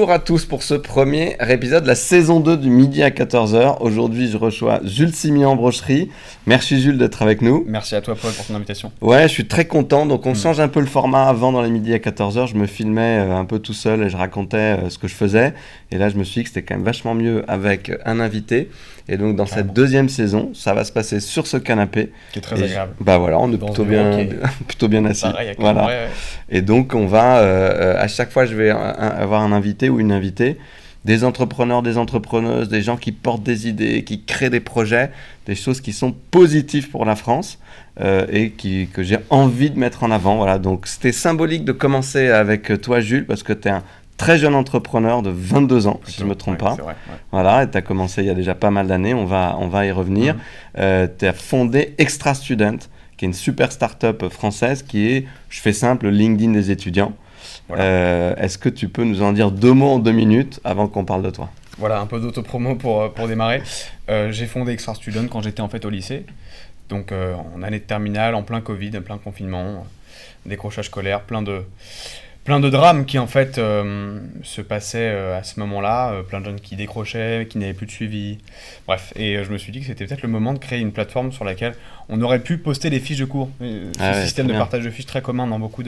Bonjour à tous pour ce premier épisode de la saison 2 du midi à 14h. Aujourd'hui, je reçois Jules Simian Brocherie. Merci Jules d'être avec nous. Merci à toi Paul pour ton invitation. Ouais, je suis très content. Donc on change un peu le format. Avant, dans les midis à 14h, je me filmais un peu tout seul et je racontais ce que je faisais. Et là, je me suis dit que c'était quand même vachement mieux avec un invité. Et donc dans cette deuxième saison, ça va se passer sur ce canapé. Qui est très agréable. Bah voilà, on est plutôt bien assis. Pareil, voilà. Ouais. Et donc on va, à chaque fois je vais avoir un invité ou une invitée, des entrepreneurs, des entrepreneuses, des gens qui portent des idées, qui créent des projets, des choses qui sont positives pour la France et que j'ai envie de mettre en avant. Voilà. Donc c'était symbolique de commencer avec toi Jules parce que tu es un très jeune entrepreneur de 22 ans, si je ne me trompe pas. C'est vrai, Voilà, et tu as commencé il y a déjà pas mal d'années, on va y revenir. Tu as fondé Extra Student, qui est une super start-up française qui est, je fais simple, LinkedIn des étudiants. Voilà. Est-ce que tu peux nous en dire 2 mots en 2 minutes avant qu'on parle de toi ? Voilà, un peu d'autopromo pour démarrer. J'ai fondé Extra Student quand j'étais en fait au lycée, donc en année de terminale, en plein Covid, en plein confinement, décrochage scolaire, plein de drames qui en fait se passaient à ce moment-là, plein de jeunes qui décrochaient, qui n'avaient plus de suivi, bref. Et je me suis dit que c'était peut-être le moment de créer une plateforme sur laquelle on aurait pu poster des fiches de cours. Ce système de partage de fiches très commun dans beaucoup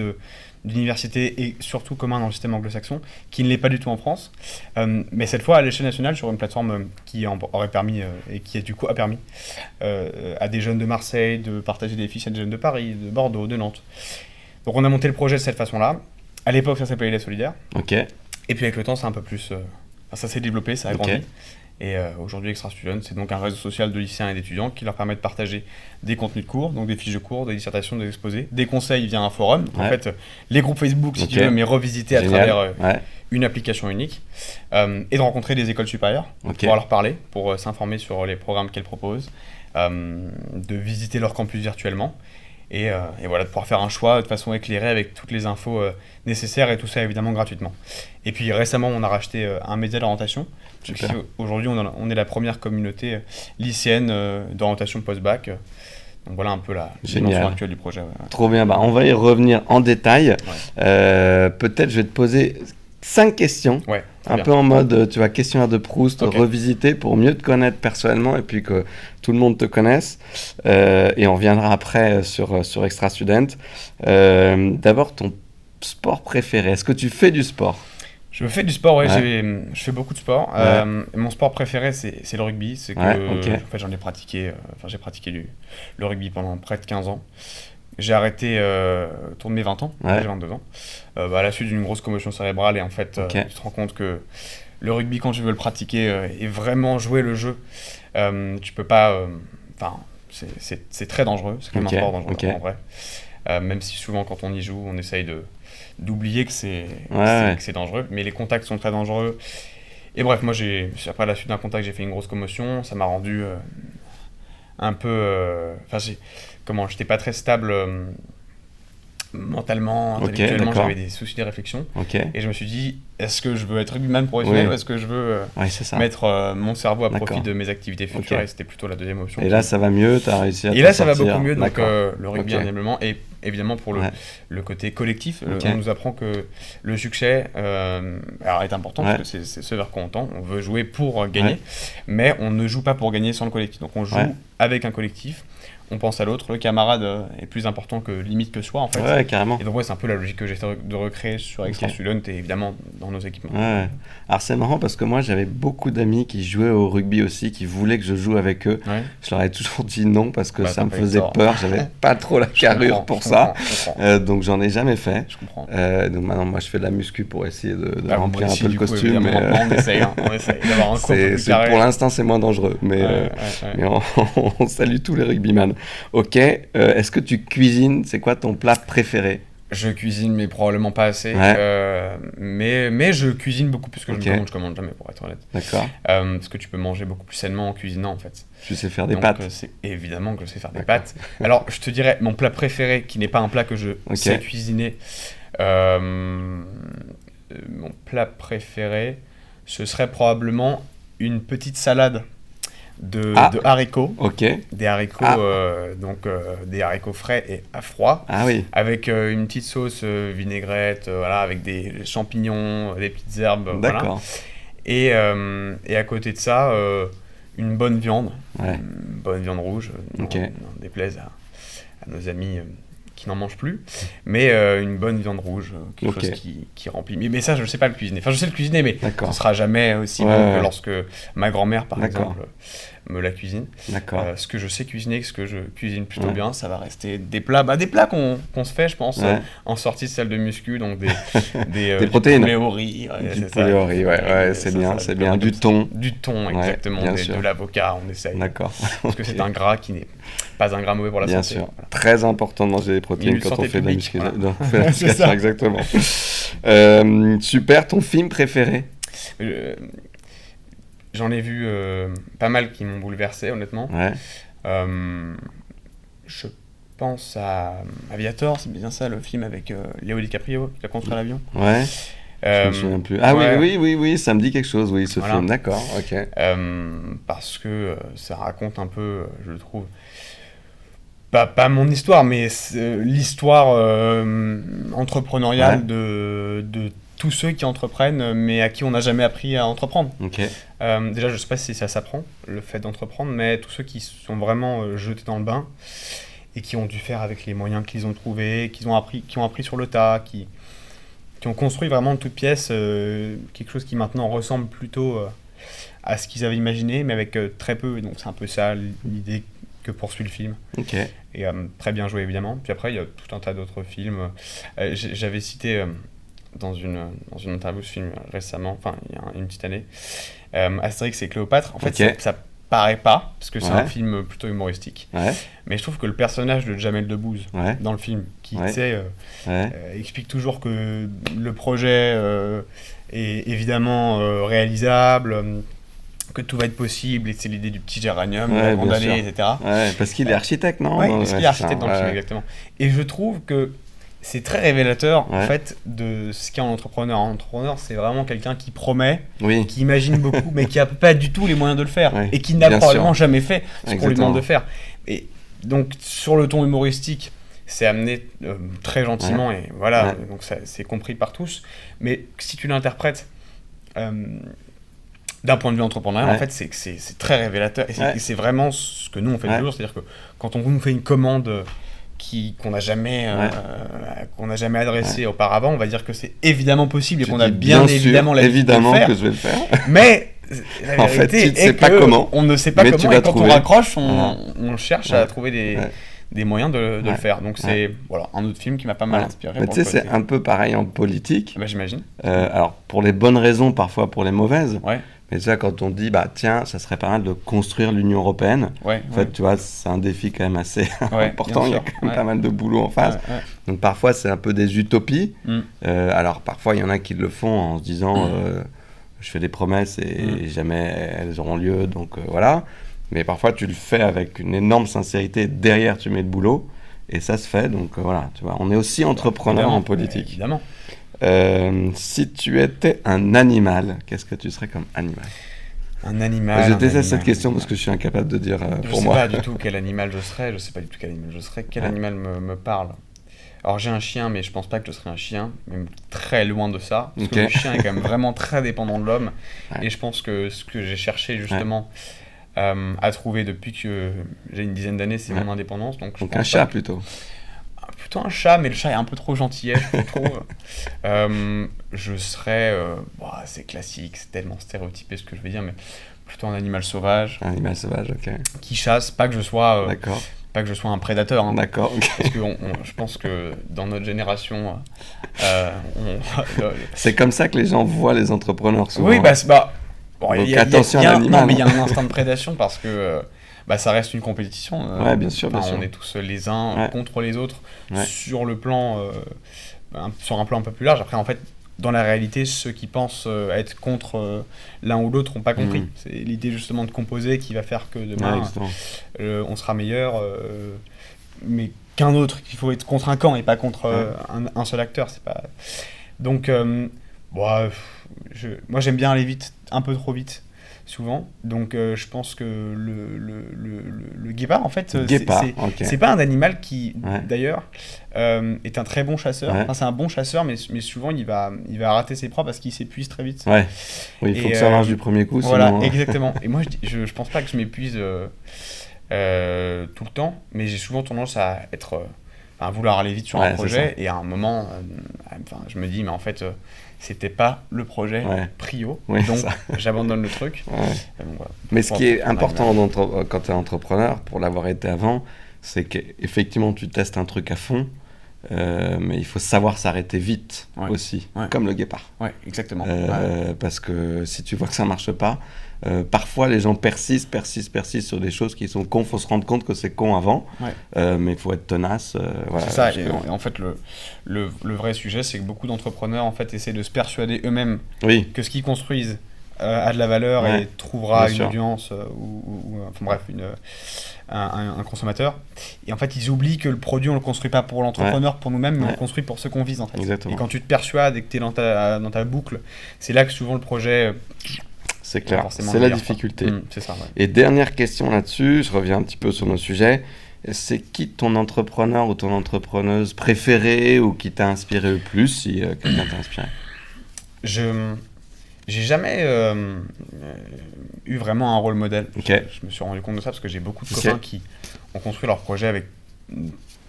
d'universités et surtout commun dans le système anglo-saxon, qui ne l'est pas du tout en France. Mais cette fois à l'échelle nationale sur une plateforme qui aurait permis, et qui du coup a permis à des jeunes de Marseille de partager des fiches à des jeunes de Paris, de Bordeaux, de Nantes. Donc on a monté le projet de cette façon-là. À l'époque, ça s'appelait Les Solidaires. Ok. Et puis avec le temps, c'est un peu plus... ça s'est développé, ça a grandi. Et aujourd'hui, Extra Student, c'est donc un réseau social de lycéens et d'étudiants qui leur permet de partager des contenus de cours, donc des fiches de cours, des dissertations, des exposés, des conseils via un forum. En fait, les groupes Facebook, si tu veux, mais revisités à travers une application unique. Et de rencontrer des écoles supérieures, pour pouvoir leur parler, pour s'informer sur les programmes qu'elles proposent, de visiter leur campus virtuellement. Et voilà, de pouvoir faire un choix de façon éclairée avec toutes les infos nécessaires et tout ça évidemment gratuitement. Et puis récemment, on a racheté un média d'orientation. Aujourd'hui, on est la première communauté lycéenne d'orientation post-bac. Donc voilà un peu la dimension actuelle du projet. Trop bien, on va y revenir en détail. Peut-être je vais te poser 5 questions, un peu en mode, tu vois, questionnaire de Proust, revisiter pour mieux te connaître personnellement et puis que tout le monde te connaisse. Et on reviendra après sur Extra Student. D'abord, ton sport préféré. Est-ce que tu fais du sport ? Je fais du sport, je fais beaucoup de sport. Mon sport préféré, c'est le rugby. C'est que, en fait, j'ai pratiqué le rugby pendant près de 15 ans. J'ai arrêté autour de mes 20 ans, j'ai 22 ans, à la suite d'une grosse commotion cérébrale. Et en fait, tu te rends compte que le rugby, quand tu veux le pratiquer et vraiment jouer le jeu, tu peux pas... c'est très dangereux, c'est quand même un sport dangereux en vrai. Même si souvent, quand on y joue, on essaye d'oublier que c'est dangereux. Mais les contacts sont très dangereux. Et bref, moi, après la suite d'un contact, j'ai fait une grosse commotion. Ça m'a rendu un peu... j'étais pas très stable mentalement, intellectuellement, j'avais des soucis de réflexion. Et je me suis dit, est-ce que je veux être rugbyman professionnel ou est-ce que je veux mettre mon cerveau à profit de mes activités futures. Et c'était plutôt la deuxième option. Et là, ça va mieux, tu as réussi à Et là, ça va beaucoup mieux, donc le rugby, indéniablement. Et évidemment, pour le côté collectif, on nous apprend que le succès est important, parce que c'est ce vers quoi on tend. On veut jouer pour gagner, mais on ne joue pas pour gagner sans le collectif. Donc on joue avec un collectif. On pense à l'autre, le camarade est plus important que limite que soi en fait. Ouais, carrément. Et donc c'est un peu la logique que j'essaie de recréer sur Extra Student et évidemment dans nos équipements. Alors c'est marrant parce que moi j'avais beaucoup d'amis qui jouaient au rugby aussi, qui voulaient que je joue avec eux. Je leur ai toujours dit non parce que ça me faisait peur, j'avais pas trop la carrure pour ça. Donc j'en ai jamais fait. Je comprends. Donc maintenant moi je fais de la muscu pour essayer de remplir un peu le costume. On essaye d'avoir un cours plus carré. Pour l'instant c'est moins dangereux, mais on salue tous les rugbyman. Ok, est-ce que tu cuisines ? C'est quoi ton plat préféré ? Je cuisine, mais probablement pas assez. Mais je cuisine beaucoup plus que je commande jamais, pour être honnête. D'accord. Parce que tu peux manger beaucoup plus sainement en cuisinant, en fait. Tu sais faire des pâtes ? Évidemment que je sais faire des pâtes. Alors, je te dirais, mon plat préféré, qui n'est pas un plat que je sais cuisiner, mon plat préféré, ce serait probablement une petite salade de haricots. Ok. Des haricots, des haricots frais et à froid. Ah oui. Avec une petite sauce vinaigrette, voilà, avec des champignons, des petites herbes. D'accord. Voilà. Et à côté de ça, une bonne viande. Ouais. Une bonne viande rouge. Ok. Non déplaise à nos amis qui n'en mangent plus. Mais une bonne viande rouge, quelque chose qui remplit. Mais ça, je ne sais pas le cuisiner. Enfin, je sais le cuisiner, mais ce ne sera jamais aussi bon que lorsque ma grand-mère, par exemple, me la cuisine. D'accord. Ce que je sais cuisiner, ce que je cuisine plutôt bien, ça va rester des plats qu'on se fait, je pense, en sortie de salle de muscu, donc des protéines. Du poulet au riz. Du poulet au riz, c'est bien, c'est bien. Du thon. Du thon, exactement. De l'avocat, on essaye. D'accord. Parce que c'est un gras qui n'est pas un gras mauvais pour la santé. Bien sûr. Voilà. Très important de manger des protéines quand on fait de la musculation. Voilà. C'est ça, exactement. Super, ton film préféré? J'en ai vu pas mal qui m'ont bouleversé, honnêtement. Ouais. Je pense à Aviator, c'est bien ça, le film avec Léo DiCaprio qui a construit l'avion. Ouais. Je me souviens plus. Ah oui, ça me dit quelque chose, oui, ce film. D'accord, ok. Parce que ça raconte un peu, je trouve, pas mon histoire, mais l'histoire entrepreneuriale de tous ceux qui entreprennent, mais à qui on n'a jamais appris à entreprendre. Okay. Déjà, je ne sais pas si ça s'apprend, le fait d'entreprendre, mais tous ceux qui sont vraiment jetés dans le bain et qui ont dû faire avec les moyens qu'ils ont trouvés, qui ont appris sur le tas, qui ont construit vraiment de toutes pièces quelque chose qui maintenant ressemble plutôt à ce qu'ils avaient imaginé, mais avec très peu. Et donc c'est un peu ça l'idée que poursuit le film. Okay. Et très bien joué, évidemment. Puis après, il y a tout un tas d'autres films. J'avais cité... dans une interview ce film récemment, enfin il y a une petite année, Astérix et Cléopâtre. En fait, ça paraît pas, parce que c'est un film plutôt humoristique. Ouais. Mais je trouve que le personnage de Jamel Debbouze dans le film, qui explique toujours que le projet est évidemment réalisable, que tout va être possible, et c'est l'idée du petit géranium, de la grande année, etc. Ouais, parce qu'il est architecte, non? Oui, parce qu'il est architecte dans le film, exactement. Et je trouve que c'est très révélateur en fait de ce qu'est un entrepreneur. Un entrepreneur, c'est vraiment quelqu'un qui promet, qui imagine beaucoup, mais qui n'a pas du tout les moyens de le faire et qui n'a probablement jamais fait ce qu'on lui demande de faire. Et donc sur le ton humoristique, c'est amené très gentiment et voilà, donc ça, c'est compris par tous. Mais si tu l'interprètes d'un point de vue entrepreneurial, en fait, c'est très révélateur et c'est vraiment ce que nous on fait toujours, c'est-à-dire que quand on nous fait une commande qu'on n'a jamais adressé auparavant, on va dire que c'est évidemment possible et qu'on a bien évidemment l'habitude de le faire. Que je vais le faire. Mais la vérité est que on ne sait pas comment, et quand on raccroche, on cherche à trouver des moyens de le faire. Donc c'est un autre film qui m'a pas mal inspiré. Mais tu sais, c'est un peu pareil en politique. J'imagine. Alors pour les bonnes raisons, parfois pour les mauvaises. Mais ça, quand on dit, tiens, ça serait pas mal de construire l'Union européenne, en fait, tu vois, c'est un défi quand même assez important, il y a quand même pas mal de boulot en face. Donc parfois, c'est un peu des utopies. Alors parfois, il y en a qui le font en se disant, je fais des promesses et jamais elles auront lieu, donc voilà. Mais parfois, tu le fais avec une énorme sincérité, derrière, tu mets le boulot, et ça se fait, donc voilà, tu vois, on est aussi entrepreneur en politique. Évidemment. Si tu étais un animal, qu'est-ce que tu serais comme animal? Un animal. Je déteste cette question parce que je suis incapable de dire pour moi. Je sais pas du tout quel animal je serais. Je sais pas du tout quel animal je serais. Quel animal me parle? Alors j'ai un chien, mais je pense pas que je serais un chien, même très loin de ça. Parce que le chien est quand même vraiment très dépendant de l'homme. Et je pense que ce que j'ai cherché justement à trouver depuis que j'ai une dizaine d'années, c'est mon indépendance. Donc un chat plutôt. Plutôt un chat, mais le chat est un peu trop gentillet, je trouve. Je serais... c'est classique, c'est tellement stéréotypé ce que je vais dire, mais plutôt un animal sauvage. Un animal sauvage, ok. Qui chasse, pas que je sois... D'accord. Pas que je sois un prédateur. Hein, d'accord. Okay. Parce que je pense que dans notre génération... c'est comme ça que les gens voient les entrepreneurs souvent. Oui, donc attention à l'animal. Non, mais il y a un instinct de prédation parce que... ça reste une compétition. Bien sûr. On est tous les uns contre les autres sur le plan, sur un plan un peu plus large. Après, en fait, dans la réalité, ceux qui pensent être contre l'un ou l'autre n'ont pas compris. C'est l'idée justement de composer qui va faire que demain, on sera meilleur, mais qu'un autre, qu'il faut être contre un camp et pas contre un seul acteur. C'est pas... Donc, moi j'aime bien aller vite, un peu trop vite. souvent. Donc je pense que le guépard, en fait, c'est pas un animal qui, d'ailleurs, est un très bon chasseur. Enfin, c'est un bon chasseur, mais souvent il va rater ses proies parce qu'il s'épuise très vite. Oui, il faut que ça marche du premier coup. Voilà, sinon... exactement. Et moi, je pense pas que je m'épuise tout le temps, mais j'ai souvent tendance à vouloir aller vite sur un projet, et à un moment, je me dis, mais en fait, c'était pas le projet prio, donc j'abandonne le truc. Voilà. Mais ce qui est important quand tu es entrepreneur, pour l'avoir été avant, c'est qu'effectivement, tu testes un truc à fond, mais il faut savoir s'arrêter vite aussi, comme le guépard. Ouais, exactement. Parce que si tu vois que ça marche pas, parfois les gens persistent sur des choses qui sont cons. Il faut se rendre compte que c'est con avant, mais il faut être tenace. Voilà, c'est ça. Et en fait, le vrai sujet, c'est que beaucoup d'entrepreneurs en fait, essaient de se persuader eux-mêmes que ce qu'ils construisent a de la valeur et trouvera une audience enfin bref, un consommateur. Et en fait, ils oublient que le produit, on le construit pas pour l'entrepreneur, pour nous-mêmes, mais on le construit pour ceux qu'on vise en fait. Exactement. Et quand tu te persuades et que tu es dans ta boucle, c'est là que souvent le projet... C'est clair, c'est la difficulté. C'est ça, Et dernière question là-dessus, je reviens un petit peu sur nos sujets. C'est qui ton entrepreneur ou ton entrepreneuse préférée ou qui t'a inspiré le plus, si quelqu'un t'a inspiré? J'ai jamais eu vraiment un rôle modèle. Okay. Je me suis rendu compte de ça parce que j'ai beaucoup de copains qui ont construit leur projet avec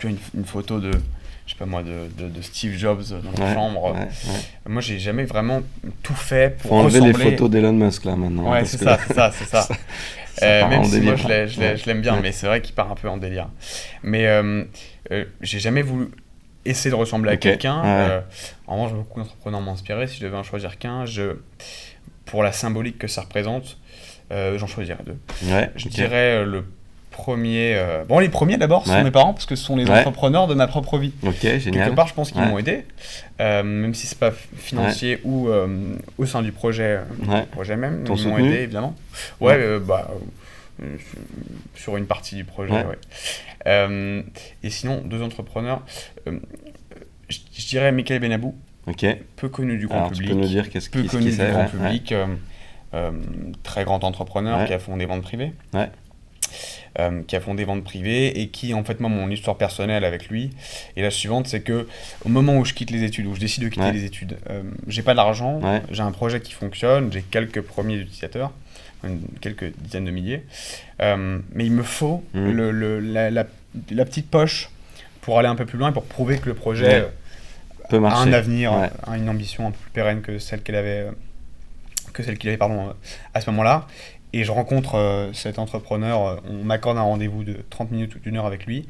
une photo de, je sais pas moi, de Steve Jobs dans leur chambre. Moi, j'ai jamais vraiment tout fait pour ressembler. Faut enlever les photos d'Elon Musk là maintenant. Ouais, c'est ça. Même si moi je l'aime bien, mais c'est vrai qu'il part un peu en délire. Mais j'ai jamais voulu essayer de ressembler à quelqu'un. En revanche, beaucoup d'entrepreneurs m'ont inspiré. Si je devais en choisir qu'un, pour la symbolique que ça représente, j'en choisirais deux. Je dirais le premier... les premiers d'abord, ce sont mes parents, parce que ce sont les entrepreneurs de ma propre vie. Génial. Quelque part, je pense qu'ils m'ont aidé, même si c'est pas financier ou au sein du projet, même. Ils m'ont aidé, évidemment. Sur une partie du projet, et sinon, deux entrepreneurs, je dirais Michael Benabou, peu connu du grand public. Tu peux nous dire peu connu du grand public, très grand entrepreneur qui a fondé Vente Privée. Qui a fondé Vente Privée et qui, en fait, moi, mon histoire personnelle avec lui est la suivante, c'est que au moment où je quitte les études, où je décide de quitter les études, j'ai pas d'argent, j'ai un projet qui fonctionne, j'ai quelques premiers utilisateurs, quelques dizaines de milliers, mais il me faut la petite poche pour aller un peu plus loin et pour prouver que le projet a un avenir, a une ambition un peu plus pérenne que celle qu'il avait à ce moment-là. Et je rencontre cet entrepreneur, on m'accorde un rendez-vous de 30 minutes ou d'une heure avec lui.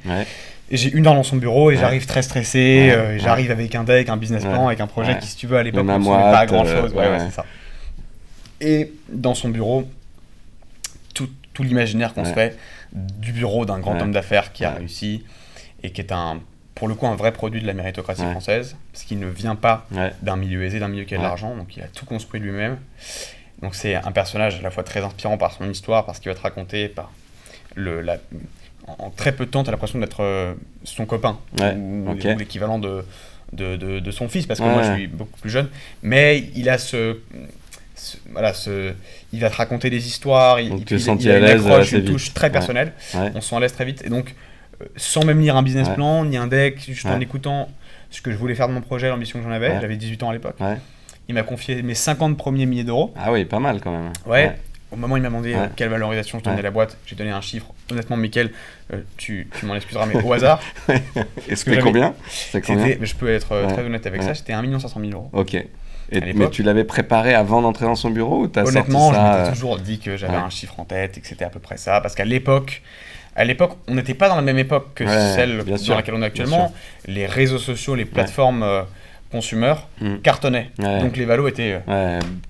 Et j'ai une heure dans son bureau et j'arrive très stressé, j'arrive avec un deck, un business plan, avec un projet qui, si tu veux, à l'époque, ne ressemblait pas à grand-chose. C'est ça. Et dans son bureau, tout l'imaginaire qu'on se fait du bureau d'un grand homme d'affaires qui a réussi et qui est pour le coup un vrai produit de la méritocratie française, parce qu'il ne vient pas d'un milieu aisé, d'un milieu qui a de l'argent, donc il a tout construit lui-même. Donc c'est un personnage à la fois très inspirant par son histoire, parce qu'il va te raconter en très peu de temps, tu as l'impression d'être son copain, ou l'équivalent de son fils, parce que moi je suis beaucoup plus jeune, mais il a il va te raconter des histoires, il a une accroche, une touche très personnelle, on se sent à l'aise très vite, et donc sans même lire un business plan, ni un deck, juste en écoutant ce que je voulais faire de mon projet, l'ambition que j'en avais, j'avais 18 ans à l'époque. Il m'a confié mes 50 premiers milliers d'euros. Ah oui, pas mal quand même. Au moment où il m'a demandé quelle valorisation je donnais à la boîte, j'ai donné un chiffre. Honnêtement, Mickaël, tu m'en excuseras, mais au hasard. Et c'était combien? Je peux être très honnête avec ça, c'était 1 500 000 euros. Ok. Mais tu l'avais préparé avant d'entrer dans son bureau ou t'as Honnêtement, sorti ça, je m'étais toujours dit que j'avais un chiffre en tête et que c'était à peu près ça. Parce qu'à l'époque, on n'était pas dans la même époque que celle dans laquelle on est actuellement. Les réseaux sociaux, les plateformes consumer cartonnaient. Donc les valos étaient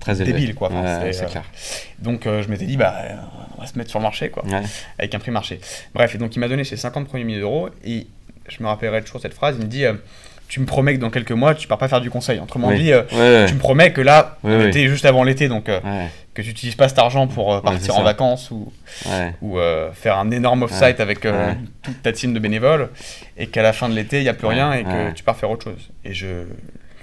très débiles, quoi. C'est clair. Donc je m'étais dit, on va se mettre sur le marché, quoi, avec un prix marché. Bref, et donc il m'a donné ses 50 premiers milliers d'euros et je me rappellerai toujours cette phrase. Il me dit, tu me promets que dans quelques mois, tu pars pas faire du conseil. Autrement dit, tu me promets que là, on était juste avant l'été, donc que tu n'utilises pas cet argent pour partir en vacances ou faire un énorme off-site avec toute ta team de bénévoles, et qu'à la fin de l'été, il n'y a plus rien et que tu pars faire autre chose. Et je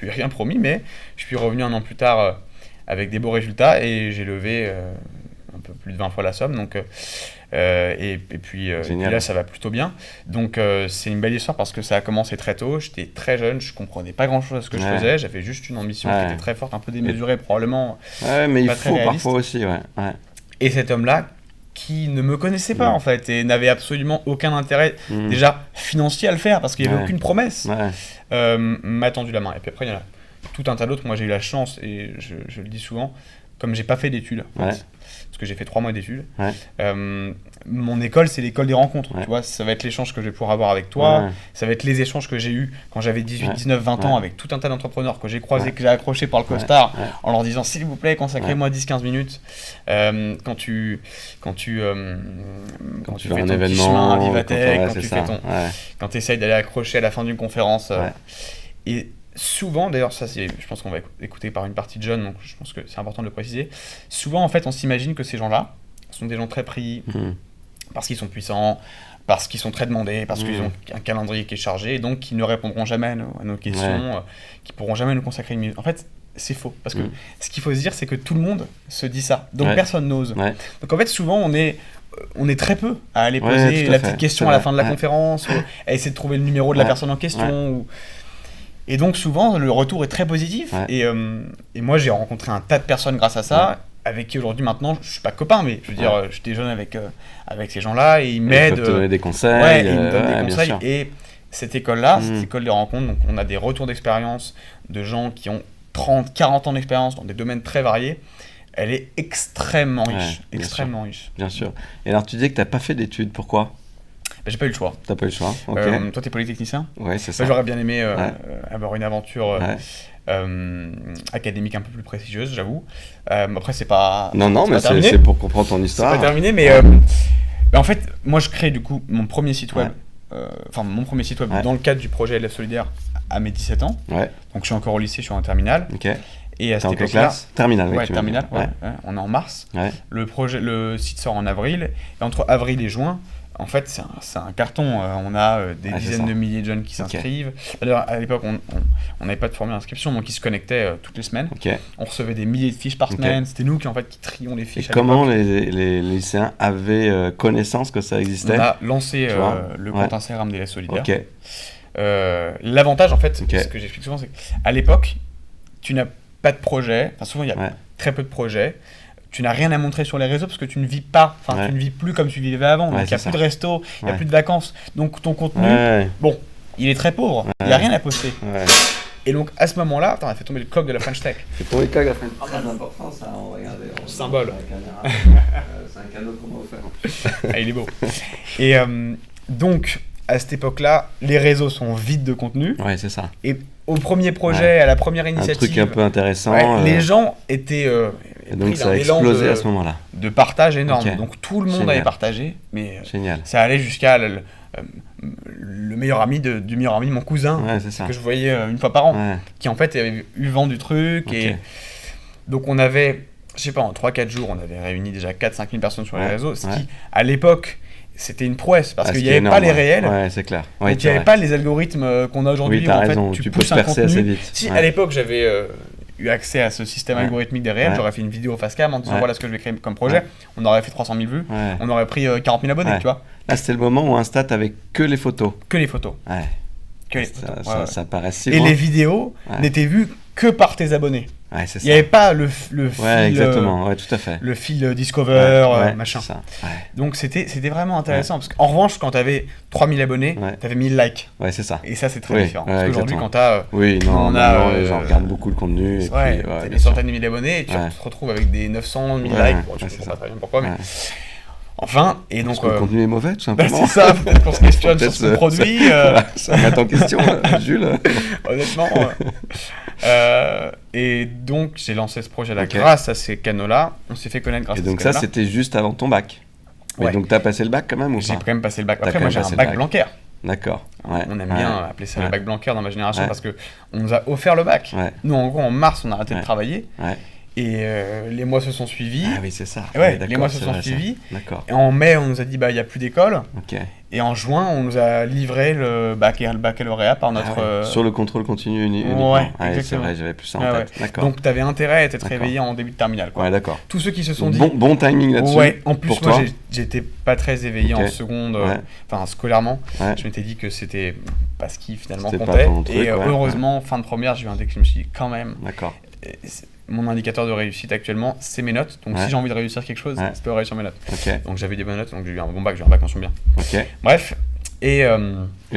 lui ai rien promis, mais je suis revenu 1 an plus tard avec des beaux résultats et j'ai levé peu plus de 20 fois la somme. Donc, et puis Génial. là, ça va plutôt bien. Donc, c'est une belle histoire parce que ça a commencé très tôt. J'étais très jeune, je comprenais pas grand-chose à ce que je Ouais. faisais. J'avais juste une ambition qui Ouais. était très forte, un peu démesurée probablement. Ouais, mais il Pas très faut réaliste. parfois aussi, ouais. Ouais. Et cet homme-là, qui ne me connaissait pas en fait, et n'avait absolument aucun intérêt, Mm. déjà financier à le faire, parce qu'il n'y avait Ouais. aucune promesse, Ouais. m'a tendu la main. Et puis après, il y en a tout un tas d'autres. Moi, j'ai eu la chance, et je le dis souvent, comme j'ai pas fait d'études, en fait, Ouais. parce que j'ai fait 3 mois d'études, Ouais. mon école, c'est l'école des rencontres. Ouais. Tu vois, ça va être l'échange que je vais pouvoir avoir avec toi, Ouais. ça va être les échanges que j'ai eus quand j'avais 18, Ouais. 19, 20 ans, Ouais. avec tout un tas d'entrepreneurs que j'ai croisés, Ouais. que j'ai accrochés par le costard, Ouais. en leur disant s'il vous plaît, consacrez-moi 10-15 minutes quand tu Quand tu fais fais un ton petit événement, chemin à ouais, Vivatech, quand c'est tu ça. fais ton, Ouais. quand tu essayes d'aller accrocher à la fin d'une conférence. Ouais. Et souvent, d'ailleurs, ça, je pense qu'on va écouter par une partie de jeunes, donc je pense que c'est important de le préciser. Souvent, en fait, on s'imagine que ces gens-là sont des gens très pris Mm. parce qu'ils sont puissants, parce qu'ils sont très demandés, parce qu'ils ont un calendrier qui est chargé, et donc qui ne répondront jamais à nos questions, qui pourront jamais nous consacrer une minute. En fait, c'est faux, parce que ce qu'il faut se dire, c'est que tout le monde se dit ça, donc Ouais. personne n'ose. Ouais. Donc en fait, souvent, on est très peu à aller Ouais, poser tout à la fait, petite question c'est à la vrai. fin de la Ouais. conférence, ou à essayer de trouver le numéro de la Ouais. personne en question. Et donc souvent, le retour est très positif. Ouais. Et moi, j'ai rencontré un tas de personnes grâce à ça, avec qui aujourd'hui, maintenant, je suis pas copain, mais je veux dire, j'étais jeune avec ces gens-là, et ils Ils m'aident. peuvent te donner des conseils. Ouais, et ils me donnent ouais, des bien conseils. sûr. Et cette école-là, cette école des rencontres, donc on a des retours d'expérience de gens qui ont 30, 40 ans d'expérience dans des domaines très variés. Elle est extrêmement riche, bien extrêmement riche. Bien sûr. Et alors, tu disais que tu n'as pas fait d'études. Pourquoi? J'ai pas eu le choix. Tu n'as pas eu le choix. Ok. Toi, t'es polytechnicien? Ouais, c'est ça. Moi, j'aurais bien aimé Ouais. avoir une aventure Ouais. académique un peu plus prestigieuse, j'avoue. Après, c'est pas. Non, non, c'est mais pas terminé. c'est pour comprendre ton C'est histoire. pas terminé, mais en fait, moi, je crée du coup mon premier site web. Enfin, mon premier site web Ouais. dans le cadre du projet Élèves Solidaires à mes 17 ans. Ouais. Donc, je suis encore au lycée, je suis en terminale. Ok. Et à T'es cette en quelle époque-là. classe? Terminale. oui, Ouais, tu m'as dit. terminale, ouais. On est en mars. Ouais. Le site sort en avril. Et entre avril et juin, en fait, c'est un carton. On a des c'est dizaines ça. de milliers de jeunes qui s'inscrivent. D'ailleurs, à l'époque, on n'avait pas de formule d'inscription, donc ils se connectaient toutes les semaines. Ok. On recevait des milliers de fiches par Ok. semaine. C'était nous qui trions les Et fiches. à comment l'époque. les lycéens avaient connaissance que ça existait? On a lancé Tu vois le Ouais. compte Instagram d'Élèves Solidaires. Ok. L'avantage, en fait, Ok. ce que j'explique souvent, c'est qu'à l'époque, tu n'as pas de projet. Enfin, souvent, il y a Ouais. très peu de projets. Tu n'as rien à montrer sur les réseaux parce que tu ne vis pas. Enfin, Ouais. tu ne vis plus comme tu vivais avant. Ouais, Donc, il n'y a c'est plus ça. de resto, il n'y a Ouais. plus de vacances. Donc, ton contenu, Ouais. bon, il est très pauvre. Il n'y a rien à poster. Ouais. Et donc, à ce moment-là, attends, on a fait tomber le coq de la French Tech. C'est pour les cas la fin. Très important ça, on va regarder. Symbole. C'est un cadeau qu'on va offert. Ah, il est beau. Et donc, à cette époque-là, les réseaux sont vides de contenu. Ouais, c'est ça. Et au premier projet, à la première Un initiative, truc un peu intéressant. ouais, les gens étaient Et donc pris ça d'un a élan explosé à ce moment-là. de partage énorme. Ok. Donc tout le monde Génial. avait partagé, mais Génial. ça allait jusqu'à le meilleur ami du meilleur ami de mon cousin, Ouais, c'est ça. que je voyais une fois par an, Ouais. qui en fait avait eu vent du truc. Ok. Et donc on avait, je sais pas, en 3-4 jours, on avait réuni déjà 4-5 000 personnes sur les Ouais, réseaux, ce ouais. qui, à l'époque, c'était une prouesse, parce Ah, qu'il ce n'y qui est avait pas énorme, les ouais. réels. Ouais, c'est clair. Ouais, Donc il n'y avait pas les algorithmes qu'on a aujourd'hui. Oui, t'as où, en fait, raison. tu Tu peux pousses un percer contenu. assez vite. Si Ouais. à l'époque j'avais eu accès à ce système Ouais. algorithmique des réels, Ouais. j'aurais fait une vidéo face cam en disant Ouais. voilà ce que je vais créer comme projet, Ouais. on aurait fait 300 000 vues, Ouais. on aurait pris 40 000 abonnés, Ouais. tu vois. Là, c'était le moment où Insta t'avait que les photos. Que les photos. Ouais. Que les Ça, photos. ça, Ouais, ouais. ça paraît si Et loin. les vidéos Ouais. n'étaient vues que par tes abonnés. Ouais, c'est Il n'y ça. avait pas le fil. Ouais, exactement. Ouais, tout à fait. Le fil Discover, Ouais, ouais, machin. c'est ça. Ouais. Donc c'était vraiment intéressant. Parce qu'en revanche, quand tu avais 3000 abonnés, Ouais. tu avais 1000 likes. Ouais, c'est ça. Et ça, c'est très Oui, différent. ouais, Parce qu'aujourd'hui, exactement. quand tu as. Oui, non, on a, maintenant, les gens regardent beaucoup le contenu. Et Ouais, puis, t'as bien des sûr. centaines de milliers d'abonnés et tu Ouais. te retrouves avec des 900 000 Ouais, likes. Bon, tu ouais, ne c'est sais pas ça. très bien pourquoi, mais. Ouais. Enfin, et donc. Parce que le contenu est mauvais, tout bah, simplement. c'est ça, peut-être qu'on se questionne sur ce qu'on produit. Ça met en question, Jules. Honnêtement. Et donc, j'ai lancé ce projet-là Ok. grâce à ces canaux-là. On s'est fait connaître grâce Et à donc ces ça, canaux-là. c'était juste avant ton bac. Mais Ouais. donc t'as passé le bac quand même ou J'ai pas? quand même passé le bac. T'as Après, quand moi, même j'ai un passé le bac bac. Blanquer. D'accord. Ouais. On aime Ouais. bien appeler ça le Ouais. bac Blanquer dans ma génération Ouais. parce qu'on nous a offert le bac. Ouais. Nous, en gros, en mars, on a arrêté Ouais. de travailler. Ouais. Et les mois se sont suivis. Ah oui, c'est ça. Ouais, d'accord, les mois se c'est sont vrai, ça. suivis. D'accord. Et en mai, on nous a dit, il n'y a plus d'école. Ok. Et en juin, on nous a livré le baccalauréat par notre... Ah ouais. Sur le contrôle continu uniquement. Ouais, c'est exactement. vrai, j'avais plus ça en Ouais, tête. D'accord. Donc, tu avais intérêt à être D'accord. réveillé en début de terminale, quoi. Ouais, d'accord. Tous ceux qui se sont dit... Bon timing là-dessus. Ouais, en plus, pour moi, toi. j'étais pas très éveillé Ok. en seconde, Ouais. enfin, scolairement. Ouais. Je m'étais dit que c'était pas ce qui finalement C'était pas comptait. ton truc, Et ouais, heureusement, fin de première, j'ai eu un déclic, je me suis dit, quand même, D'accord. mon indicateur de réussite actuellement, c'est mes notes. Donc, Ouais. si j'ai envie de réussir quelque chose, Ouais. je peux réussir mes notes. Ok. Donc, j'avais des bonnes notes, donc j'ai eu un bon bac, j'ai eu un bac mention bien. Ok. Bref, et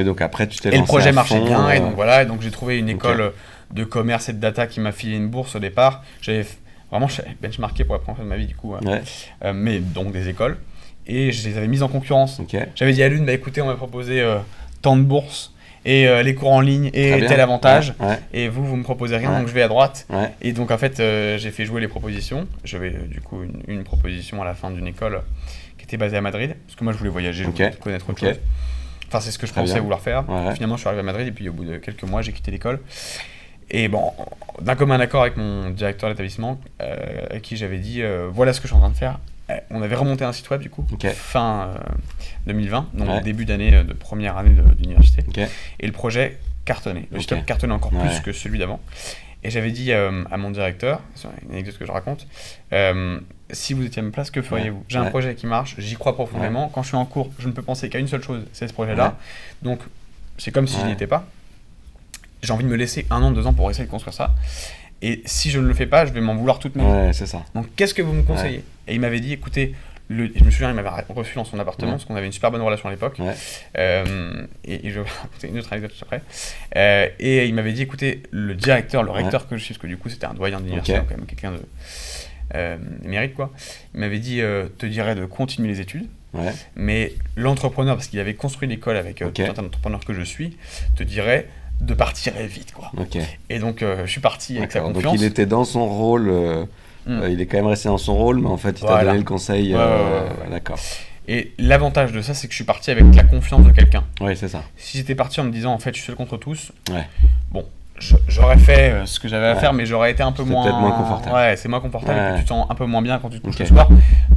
donc après, tu t'es le lancé projet à marchait fond, bien, et donc voilà, et donc j'ai trouvé une Ok. école de commerce et de data qui m'a filé une bourse au départ. J'avais benchmarké pour la première fois de ma vie, du coup, Ouais. mais donc des écoles, et je les avais mises en concurrence. Ok. J'avais dit à l'une, écoutez, on m'a proposé tant de bourses, et les cours en ligne, et Très bien. tel avantage, Ouais. et vous me proposez rien, Ouais. donc je vais à droite. Ouais. Et donc en fait, j'ai fait jouer les propositions. J'avais du coup une proposition à la fin d'une école qui était basée à Madrid, parce que moi je voulais voyager, je Ok. voulais connaître autre Ok. chose. Enfin, c'est ce que je Très pensais bien. vouloir faire. Ouais. Finalement, je suis arrivé à Madrid et puis au bout de quelques mois, j'ai quitté l'école. Et bon, d'un commun accord avec mon directeur d'établissement, à qui j'avais dit voilà ce que je suis en train de faire. On avait remonté un site web du coup, Ok. fin 2020, donc Ouais. début d'année de première année d'université. Ok. Et le projet cartonnait. Le site Ok. web cartonnait encore Ouais. plus que celui d'avant. Et j'avais dit à mon directeur, c'est une anecdote que je raconte, si vous étiez à ma place, que feriez-vous? Ouais. J'ai un Ouais. projet qui marche, j'y crois profondément. Quand je suis en cours, je ne peux penser qu'à une seule chose, c'est ce projet-là. Ouais. Donc, c'est comme si je Ouais. n'y étais pas. J'ai envie de me laisser 1 an, 2 ans pour essayer de construire ça. Et si je ne le fais pas, je vais m'en vouloir toute ma vie. Ouais, c'est ça. Donc, qu'est-ce que vous me conseillez? Et il m'avait dit, écoutez, je me souviens, il m'avait reçu dans son appartement, Ouais. parce qu'on avait une super bonne relation à l'époque. Ouais. Et je vais raconter une autre anecdote juste après. Et il m'avait dit, écoutez, le directeur, le recteur que je suis, parce que du coup, c'était un doyen d'université, Ok. quand même quelqu'un de mérite, quoi. Il m'avait dit, te dirait de continuer les études, Ouais. mais l'entrepreneur, parce qu'il avait construit l'école avec Ok. tout un tas d'entrepreneurs que je suis, te dirait de partir vite, quoi. Ok. Et donc, je suis parti avec sa D'accord. confiance. Donc il était dans son rôle. Il est quand même resté dans son rôle, mais en fait, il t'a Voilà. donné le conseil. Ouais. D'accord. Et l'avantage de ça, c'est que je suis parti avec la confiance de quelqu'un. Oui, c'est ça. Si j'étais parti en me disant, en fait, je suis seul contre tous, Ouais. bon, j'aurais fait ce que j'avais à faire, mais j'aurais été un peu C'était moins... peut-être moins confortable. Ouais, c'est moins confortable, et Ouais. puis tu te sens un peu moins bien quand tu te couches Ok. le soir,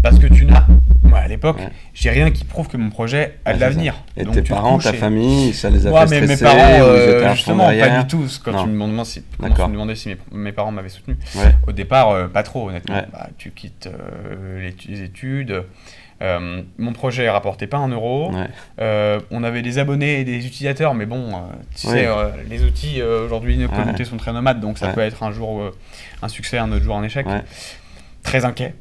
parce que tu n'as... Moi, à l'époque, Ouais. j'ai rien qui prouve que mon projet a Ouais, de c'est l'avenir. ça. Et Donc, tes tu te parents, couches ta et- famille, ça les a Ouais, fait mais mes stresser parents, ou ils étaient à fond justement, derrière? pas du tout. Quand Non. tu me demandais si, D'accord. mes parents m'avaient soutenu. Ouais. Au départ, pas trop, honnêtement. Ouais. Tu quittes les études. Mon projet rapportait pas 1 euro. Ouais. On avait des abonnés et des utilisateurs, mais bon, tu Oui. sais, les outils aujourd'hui, nos Ouais. communautés sont très nomades, donc ça Ouais. peut être un jour un succès, un autre jour un échec. Ouais. Très inquiet.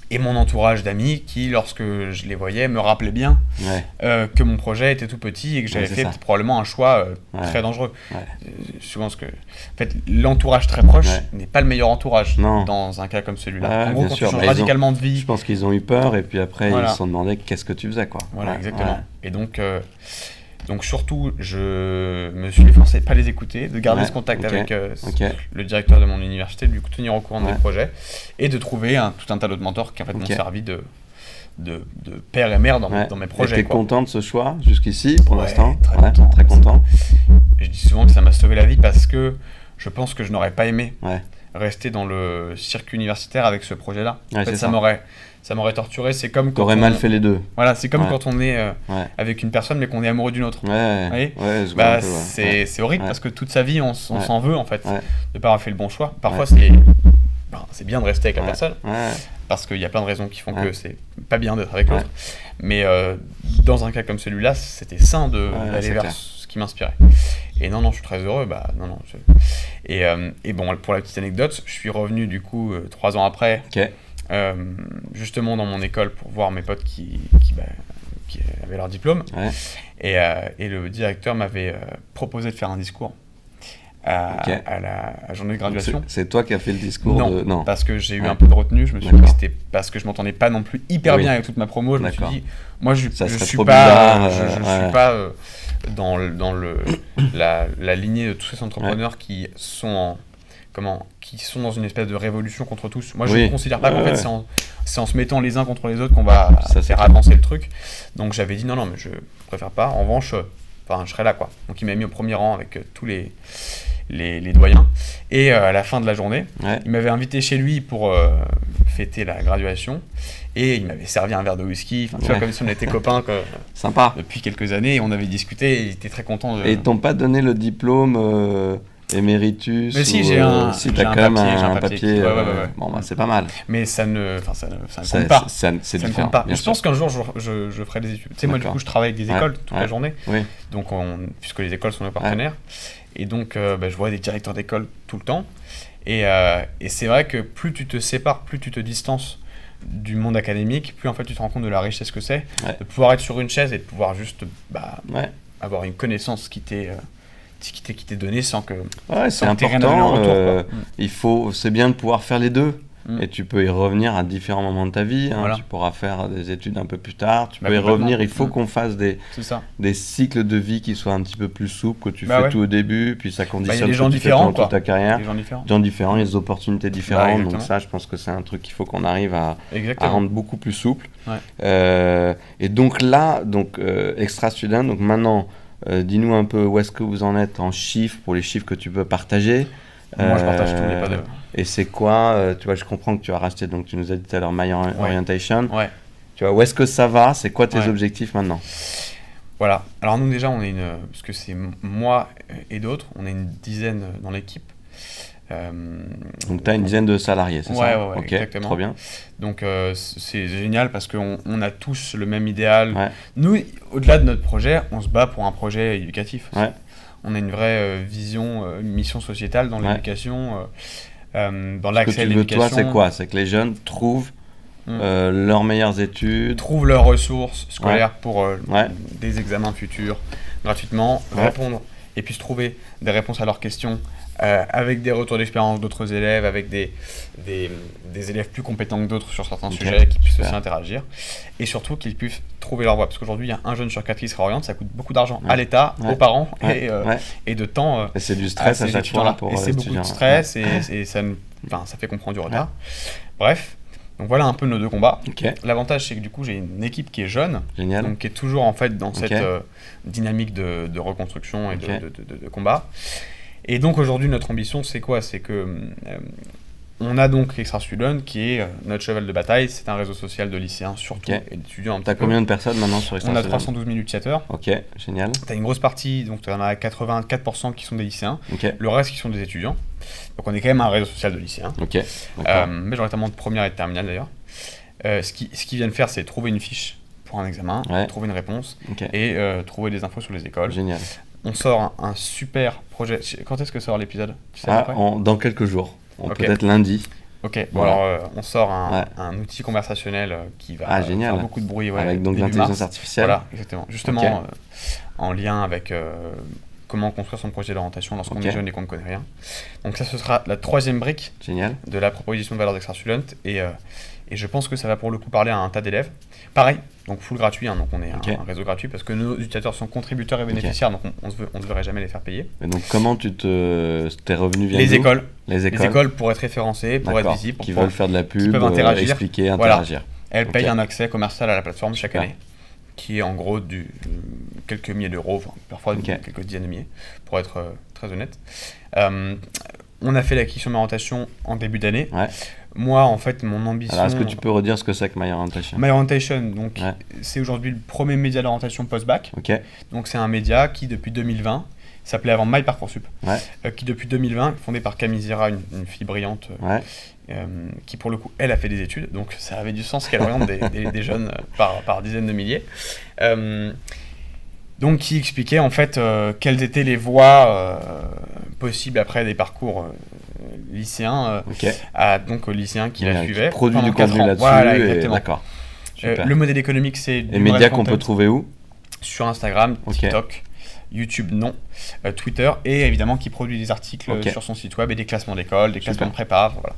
Et mon entourage d'amis qui, lorsque je les voyais, me rappelaient bien Ouais. que mon projet était tout petit et que j'avais c'est fait ça. probablement un choix Ouais. très dangereux. Ouais. Souvent, en fait, l'entourage très proche Ouais. n'est pas le meilleur entourage Non. dans un cas comme celui-là. Ouais, En gros, bien quand sûr. tu changes Bah, ils ont- radicalement de vie, Je pense qu'ils ont eu peur et puis après Voilà. ils se sont demandé qu'est-ce que tu faisais, quoi. voilà, Ouais. exactement. Ouais. Et donc surtout, je me suis efforcé de pas les écouter, de garder Ouais, ce contact ok, avec ok. le directeur de mon université, de lui tenir au courant Ouais. des projets et de trouver tout un tas d'autres mentors qui en fait m'ont Ok. servi de père et mère dans Ouais. mes Et projets. t'es quoi. content de ce choix jusqu'ici pour Ouais, l'instant? très Ouais, content. très content. Je dis souvent que ça m'a sauvé la vie parce que je pense que je n'aurais pas aimé Ouais. rester dans le circuit universitaire avec ce projet-là. Ouais, En fait, c'est ça m'aurait torturé. C'est comme quand T'aurais mal fait les deux. Voilà, c'est comme Ouais. quand on est Ouais. avec une personne mais qu'on est amoureux d'une autre. Ouais. voyez Ouais, je vois un Bah, peu, ouais. c'est horrible Ouais. parce que toute sa vie on Ouais. s'en veut en fait Ouais. de pas avoir fait le bon choix. Parfois Ouais. c'est bien de rester avec la Ouais. personne Ouais. parce qu'il y a plein de raisons qui font Ouais. que c'est pas bien d'être avec Ouais. l'autre. Mais dans un cas comme celui-là, c'était sain d'aller c'est vers clair. ce qui m'inspirait. Et non, je suis très heureux. Bah, non. Et bon, pour la petite anecdote, je suis revenu du coup 3 ans après, Ok. justement dans mon école pour voir mes potes qui avaient leur diplôme. Ouais. Et le directeur m'avait proposé de faire un discours Ok. à la journée de graduation. C'est toi qui as fait le discours Non, de... Non. parce que j'ai eu Ouais. un peu de retenue. Je me suis dit D'accord. que c'était parce que je m'entendais pas non plus hyper Oui. bien avec toute ma promo. Je me suis D'accord. dit, moi je Ça serait suis trop pas, bizarre, je ouais. suis pas dans la lignée de tous ces entrepreneurs qui sont dans une espèce de révolution contre tous. Moi, je Oui. ne considère pas qu'en Ouais, fait, ouais. c'est en se mettant les uns contre les autres qu'on va Ça, c'est faire clair. avancer le truc. Donc, j'avais dit non, mais je préfère pas. En revanche, je serai là, quoi. Donc, il m'a mis au premier rang avec tous les... les doyens. Et à la fin de la journée, Ouais. il m'avait invité chez lui pour fêter la graduation. Et il m'avait servi un verre de whisky, tu vois, Ouais. comme si on était copains Sympa. depuis quelques années. Et on avait discuté et il était très content. Et ils t'ont pas donné le diplôme éméritus Mais si, ou, j'ai un- si j'ai t'as un quand même papier, j'ai un un papier papier. qui- ouais. Bon, bah, c'est pas mal. Mais ça ne compte C'est pas. c'est Ça ne différent. compte pas. bien Je sûr. pense qu'un jour, je ferai des études. Tu sais, moi, du D'accord. coup, je travaille avec des Ouais, écoles toute ouais. la journée. Oui. Donc, puisque les écoles sont nos partenaires. Et donc, je vois des directeurs d'école tout le temps. Et c'est vrai que plus tu te sépares, plus tu te distances du monde académique, plus en fait tu te rends compte de la richesse que c'est, Ouais. de pouvoir être sur une chaise et de pouvoir juste Ouais. avoir une connaissance qui t'est donnée sans que Ouais, c'est sans que t'aies rien à donner en important. retour, quoi. C'est bien de pouvoir faire les deux. Mm. Et tu peux y revenir à différents moments de ta vie. Hein. Voilà. Tu pourras faire des études un peu plus tard. Tu Bah, peux y complètement. revenir. Il faut Mm. qu'on fasse C'est ça. des cycles de vie qui soient un petit peu plus souples, que tu Bah fais ouais. tout au début, puis ça Bah, il y a conditionne des ce gens que tu fais différents, pendant quoi. toute ta carrière. Des gens différents. Des gens différents, il y a des opportunités différentes. Donc exactement. ça, je pense que c'est un truc qu'il faut qu'on arrive à Exactement. rendre beaucoup plus souple. Ouais. Et donc là, Extra Student, donc maintenant, dis-nous un peu où est-ce que vous en êtes en chiffres, pour les chiffres que tu peux partager. Moi, je partage tout, il n'y a pas de... Et c'est quoi, tu vois, je comprends que tu as racheté, donc tu nous as dit tout à l'heure My Orientation. Ouais. Tu vois, où est-ce que ça va? C'est quoi tes Ouais. objectifs maintenant? Voilà. Alors nous déjà, on est parce que c'est moi et d'autres, on est une dizaine dans l'équipe. Donc tu as une dizaine de salariés, c'est Ouais, ça? ouais, Ok, exactement. trop bien. Donc c'est génial parce qu'on a tous le même idéal. Ouais. Nous, au-delà de notre projet, on se bat pour un projet éducatif. Ouais. On a une vraie vision, une mission sociétale dans Ouais. l'éducation, dans Ce que l'accès à tu veux, toi, l'éducation. c'est quoi? C'est que les jeunes trouvent leurs meilleures études. Trouvent leurs ressources scolaires pour Ouais. des examens futurs gratuitement, Ouais. répondre et puis se trouver des réponses à leurs questions avec des retours d'expérience d'autres élèves, avec des élèves plus compétents que d'autres sur certains Ok, sujets, qui puissent super. aussi interagir et surtout qu'ils puissent trouver leur voie. Parce qu'aujourd'hui, il y a un jeune sur 4 qui se réoriente, ça coûte beaucoup d'argent Ouais. à l'État, Ouais. aux parents Ouais. Ouais. et de temps. Et c'est du stress à ces chaque étudiants-là. fois pour Et c'est beaucoup l'étudiant. de stress Ouais. et ça fait qu'on prend du retard. Bref, donc voilà un peu nos deux combats. Ok, L'avantage, c'est que du coup, j'ai une équipe qui est jeune, génial. donc qui est toujours en fait dans Ok. cette dynamique de reconstruction et Ok. de combat. Et donc aujourd'hui, notre ambition, c'est quoi? C'est que on a donc Extra Student qui est notre cheval de bataille. C'est un réseau social de lycéens surtout Ok. et d'étudiants un T'as petit peu. combien de personnes maintenant sur Extra On a Student? 312 000 utilisateurs. Ok, génial. Tu as une grosse partie, donc tu en as 84% qui sont des lycéens, Ok, le reste qui sont des étudiants. Donc on est quand même un réseau social de lycéens. ok, d'accord. Majoritairement de première et de terminale d'ailleurs. Ce qu'ils viennent faire, c'est trouver une fiche pour un examen, Ouais. trouver une réponse Ok, et trouver des infos sur les écoles. génial. On sort un super projet. Quand est-ce que sort l'épisode? Tu sais à peu Ah, près dans quelques jours. Ok. Peut-être lundi. Ok, bon Voilà. alors on sort Ouais. un outil conversationnel qui va Ah, génial. faire beaucoup de bruit. Ouais, Avec donc début l'intelligence mars. artificielle. Voilà, exactement. Justement, Ok. en lien avec comment construire son projet d'orientation lorsqu'on Ok. est jeune et qu'on ne connaît rien. Donc ça, ce sera la troisième brique Génial. de la proposition de valeur d'Extra Student et je pense que ça va pour le coup parler à un tas d'élèves. Pareil, donc full gratuit, hein, donc on est Ok. un réseau gratuit parce que nos utilisateurs sont contributeurs et bénéficiaires, donc on ne devrait jamais les faire payer. Et donc, comment tes revenus viennent Les d'où? écoles. Les Les écoles. écoles pour être référencées, pour être D'accord. visibles, pour Qui pouvoir- veulent faire de la pub, peuvent interagir. expliquer, Voilà. interagir. elles Ok. payent un accès commercial à la plateforme chaque Super. année, qui est en gros quelques milliers d'euros, enfin, parfois Ok. quelques dizaines de milliers, pour être très honnête. On a fait l'acquisition d'orientation en début d'année. Ouais. Moi, en fait, mon ambition... Alors, est-ce que tu peux redire ce que c'est que My Orientation? My Orientation, donc, Ouais. c'est aujourd'hui le premier média d'orientation post-bac. Ok, Donc c'est un média qui, depuis 2020, s'appelait avant My Parcoursup, ouais, qui depuis 2020, fondé par Camille Zira, une fille brillante, ouais. qui pour le coup, elle a fait des études, donc ça avait du sens qu'elle oriente des jeunes par dizaines de milliers. Donc qui expliquait en fait quelles étaient les voies possibles après des parcours lycéens, Ok. donc aux lycéens qui Ouais, la suivaient. Produit pendant du 4 contenu ans. là-dessus. Voilà, et- exactement. D'accord. Super. Le modèle économique, c'est Et du médias brand qu'on peut content. trouver où? Sur Instagram, Ok. TikTok, YouTube non, Twitter et évidemment qui produit des articles Ok. sur son site web et des classements d'école, des Super. classements de prépa, voilà.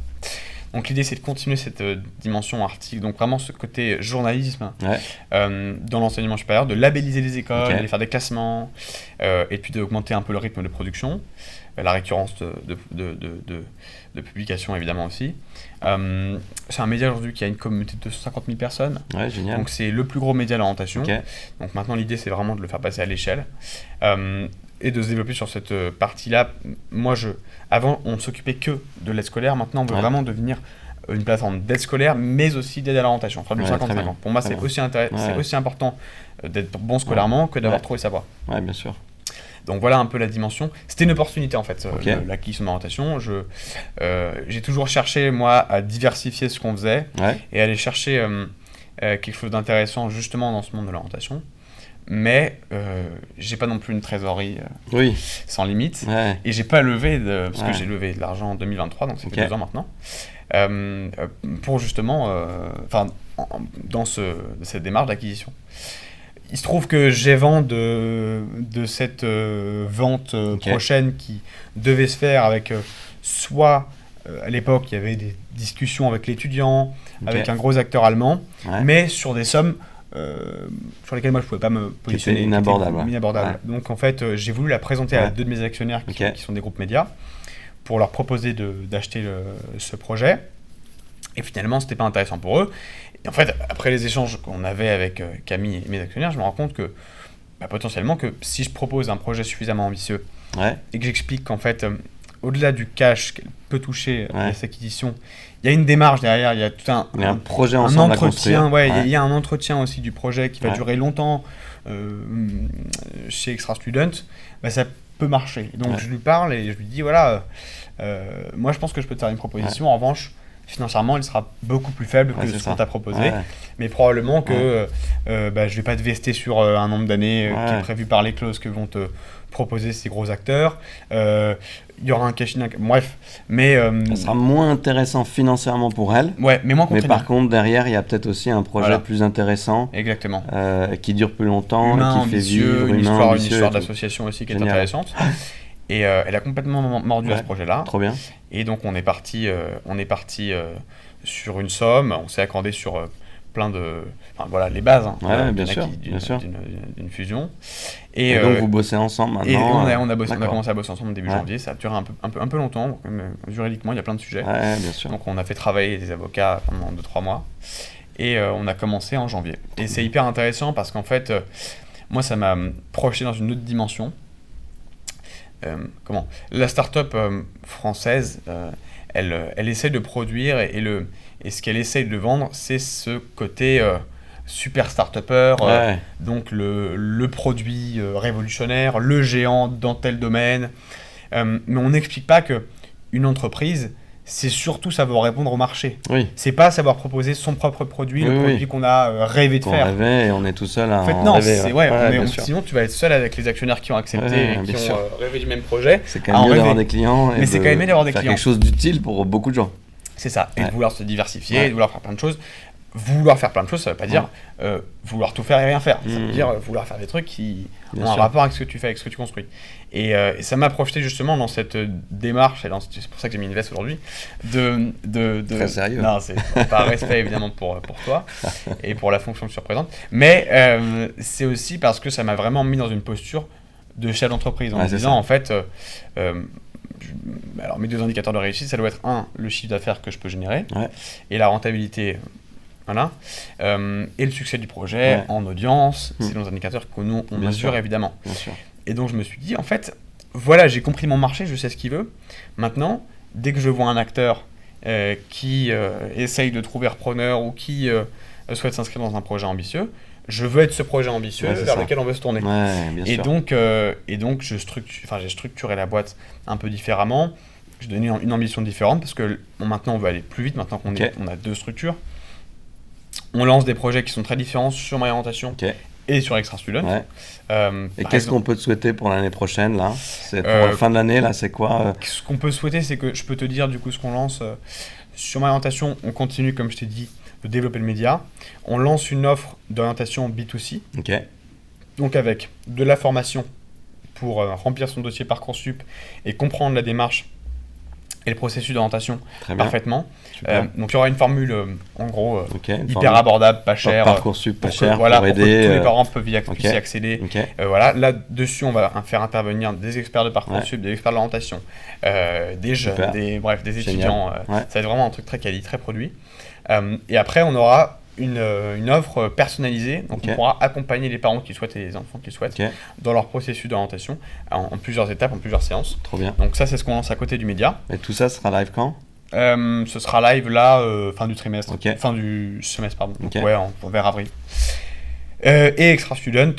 Donc l'idée c'est de continuer cette dimension artistique, donc vraiment ce côté journalisme Ouais. dans l'enseignement supérieur, de labelliser les écoles, Ok. de faire des classements et puis d'augmenter un peu le rythme de production, la récurrence de publication évidemment aussi. C'est un média aujourd'hui qui a une communauté de 250 000 personnes, Ouais, génial. donc c'est le plus gros média d'orientation. Ok. Donc maintenant l'idée c'est vraiment de le faire passer à l'échelle. et de se développer sur cette partie-là. Moi, avant, on ne s'occupait que de l'aide scolaire. Maintenant, on veut vraiment devenir une plateforme d'aide scolaire, mais aussi d'aide à l'orientation. On fera du 50-50. Pour moi, c'est aussi important d'être bon scolairement que d'avoir trouvé sa voie. Ouais, bien sûr. Donc voilà un peu la dimension. C'était une opportunité en fait, l'acquisition d'orientation. J'ai toujours cherché, moi, à diversifier ce qu'on faisait et aller chercher quelque chose d'intéressant justement dans ce monde de l'orientation. Mais j'ai pas non plus une trésorerie sans limite. Et j'ai pas levé, parce que j'ai levé de l'argent en 2023, donc ça fait 2 ans maintenant, pour justement, dans cette démarche d'acquisition. Il se trouve que j'ai vent de cette vente prochaine qui devait se faire avec soit à l'époque il y avait des discussions avec l'étudiant, avec un gros acteur allemand, mais sur des sommes sur lesquelles moi je pouvais pas me positionner, inabordables. Donc en fait j'ai voulu la présenter à 2 de mes actionnaires qui sont des groupes médias pour leur proposer d'acheter ce projet, et finalement c'était pas intéressant pour eux. Et en fait, après les échanges qu'on avait avec Camille et mes actionnaires, je me rends compte que potentiellement que si je propose un projet suffisamment ambitieux et que j'explique qu'en fait, au-delà du cash qu'elle peut toucher cette acquisition, il y a une démarche derrière, il y a tout un projet ensemble à construire. Il y a un entretien aussi du projet qui va durer longtemps chez Extra Student, ça peut marcher. Donc je lui parle et je lui dis voilà, moi je pense que je peux te faire une proposition, en revanche, financièrement, elle sera beaucoup plus faible que ce qu'on t'a proposé. Mais probablement que je ne vais pas te vester sur un nombre d'années qui est prévu par les clauses que vont te proposer ces gros acteurs. Il y aura un cash-in, bref. Mais, ça sera moins intéressant financièrement pour elle. Mais moins contraignant. Mais par contre, derrière, il y a peut-être aussi un projet plus intéressant. Exactement. Qui dure plus longtemps, qui fait vivre, une histoire d'association aussi qui est intéressante. Et elle a complètement mordu à ce projet-là. Trop bien. Et donc on est parti sur une somme, on s'est accordé sur plein de... Enfin voilà, les bases bien sûr. D'une fusion. Et donc vous bossez ensemble maintenant. Et on a commencé à bosser ensemble début janvier, ça a duré un peu longtemps, même, juridiquement il y a plein de sujets. Bien sûr. Donc on a fait travailler des avocats pendant 2-3 mois. Et on a commencé en janvier. Et c'est hyper intéressant parce qu'en fait, moi ça m'a projeté dans une autre dimension. La start-up française, elle essaie de produire et ce qu'elle essaie de vendre, c'est ce côté super start-upper, donc le produit révolutionnaire, le géant dans tel domaine. Mais on n'explique pas qu'une entreprise, c'est surtout savoir répondre au marché. C'est pas savoir proposer son propre produit, le produit qu'on a rêvé de faire. Rêvait et on est tout seul à en rêver. Sinon, tu vas être seul avec les actionnaires qui ont accepté et qui ont rêvé du même projet. C'est quand même mieux d'avoir des clients mais c'est quand même mieux d'avoir des faire clients. Quelque chose d'utile pour beaucoup de gens. C'est ça, et de vouloir se diversifier, et de vouloir faire plein de choses. Vouloir faire plein de choses, ça ne veut pas dire vouloir tout faire et rien faire. Ça veut dire vouloir faire des trucs qui ont un rapport avec ce que tu fais, avec ce que tu construis. Et ça m'a projeté justement dans cette démarche, et c'est pour ça que j'ai mis une veste aujourd'hui, Très sérieux. Non, c'est par respect évidemment pour toi et pour la fonction que tu représentes, mais c'est aussi parce que ça m'a vraiment mis dans une posture de chef d'entreprise, en me disant en fait... alors mes 2 indicateurs de réussite, ça doit être le chiffre d'affaires que je peux générer et la rentabilité, et le succès du projet en audience. C'est nos indicateurs que nous on mesure évidemment. Et donc je me suis dit en fait voilà, j'ai compris mon marché, je sais ce qu'il veut. Maintenant, dès que je vois un acteur qui essaye de trouver repreneur ou qui souhaite s'inscrire dans un projet ambitieux, je veux être ce projet ambitieux vers lequel on veut se tourner. Et donc j'ai structuré la boîte un peu différemment. J'ai donné une ambition différente parce que maintenant on veut aller plus vite, maintenant qu'on on a 2 structures. On lance des projets qui sont très différents sur MyOrientation et sur Extra Student. Et qu'est-ce qu'on peut te souhaiter pour l'année prochaine là ? C'est pour la fin de l'année là, c'est quoi Ce qu'on peut souhaiter, c'est que je peux te dire du coup ce qu'on lance. Sur MyOrientation, on continue comme je t'ai dit de développer le média. On lance une offre d'orientation B2C. Donc avec de la formation pour remplir son dossier Parcoursup et comprendre la démarche et le processus d'orientation parfaitement. Donc il y aura une formule en gros hyper abordable, pas chère. Parcoursup pas cher, pour aider. Que tous les parents peuvent y accéder. Là-dessus, on va faire intervenir des experts de Parcoursup, des experts de l'orientation, des jeunes, des étudiants. Ça va être vraiment un truc très quali, très produit. Et après, on aura une offre personnalisée. Donc Ok. on pourra accompagner les parents qui le souhaitent et les enfants qui le souhaitent Ok, dans leur processus d'orientation en plusieurs étapes, en plusieurs séances. trop bien. Donc ça, c'est ce qu'on lance à côté du média. Et tout ça sera live quand? Ce sera live là, fin du trimestre, Ok. fin du semestre, pardon. Donc, Ok. ouais, vers avril. Et Extra Student,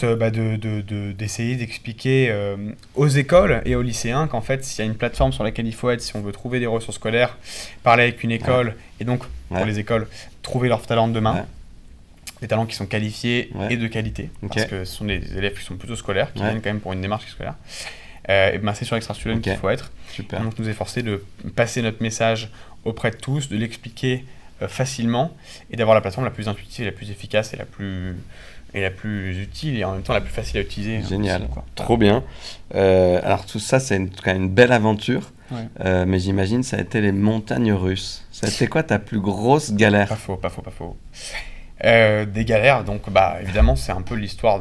d'essayer d'expliquer aux écoles et aux lycéens qu'en fait, s'il y a une plateforme sur laquelle il faut être, si on veut trouver des ressources scolaires, parler avec une école, et donc, pour Ouais. les écoles, trouver leurs talents de demain, Ouais. des talents qui sont qualifiés Ouais. et de qualité, Ok. parce que ce sont des élèves qui sont plutôt scolaires, qui Ouais. viennent quand même pour une démarche scolaire. Et ben, c'est sur Extra Student Ok. qu'il faut être. Super. Donc, nous efforcer de passer notre message auprès de tous, de l'expliquer facilement et d'avoir la plateforme la plus intuitive, la plus efficace et la plus utile et en même temps la plus facile à utiliser. Génial, possible, quoi. trop bien. Alors tout ça, c'est quand même une belle aventure, Ouais. mais j'imagine ça a été les montagnes russes. Ça a été quoi ta plus grosse galère? Pas faux. Des galères, donc bah évidemment c'est un peu l'histoire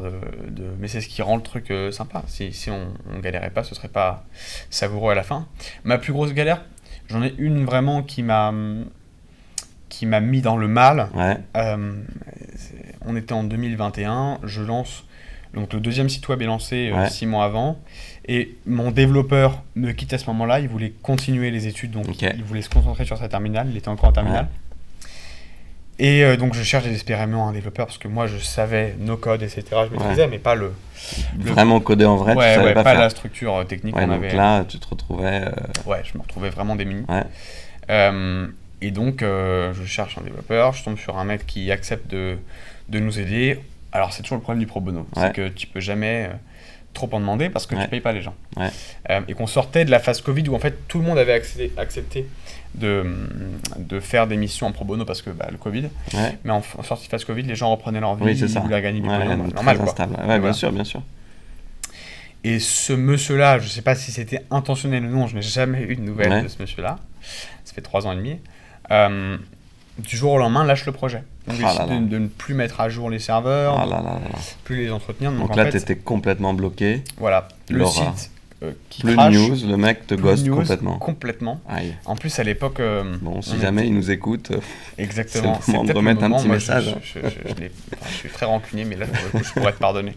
mais c'est ce qui rend le truc sympa. Si on galérait pas, ce serait pas savoureux à la fin. Ma plus grosse galère, j'en ai une vraiment qui m'a mis dans le mal. Ouais, On était en 2021, je lance, donc le deuxième site web est lancé Ouais. 6 mois avant, et mon développeur me quitte à ce moment-là, il voulait continuer les études, donc Ok. il voulait se concentrer sur sa terminale, il était encore en terminale. Et donc je cherche désespérément un développeur, parce que moi je savais nos codes, etc., je maîtrisais, mais pas vraiment codé en vrai, tu ouais, savais pas pas faire. la structure technique Ouais, qu'on donc avait. là, tu te retrouvais. Ouais, je me retrouvais vraiment démuni. Ouais, Et donc, je cherche un développeur, je tombe sur un mec qui accepte de nous aider. Alors, c'est toujours le problème du pro bono, Ouais. c'est que tu peux jamais trop en demander parce que Ouais. tu payes pas les gens. Ouais. Et qu'on sortait de la phase Covid où en fait tout le monde avait accepté de faire des missions en pro bono parce que le Covid. ouais. Mais en sortie de phase Covid, les gens reprenaient leur vie, Oui, c'est ils ça. voulaient gagner du Ouais, pognon, donc normal très quoi. instable. Ouais, Voilà. bien sûr, bien sûr. Et ce monsieur-là, je sais pas si c'était intentionnel ou non, je n'ai jamais eu de nouvelles Ouais. de ce monsieur-là. Ça fait 3 ans et demi. Du jour au lendemain, lâche le projet. Donc, Ah décide là là. de ne plus mettre à jour les serveurs, Ah de là là là là. plus les entretenir. Donc, Donc en là, fait, t'étais complètement bloqué. voilà, le Laura. site qui Plus de crache, news, le mec te plus de gosse news, complètement. complètement. Aïe. En plus, à l'époque, Bon, si on jamais était- il nous écoute, exactement, c'est le moment de peut-être remettre un moment, petit moi, message. je suis très rancunier, mais là, pour le coup, je pourrais te pardonner.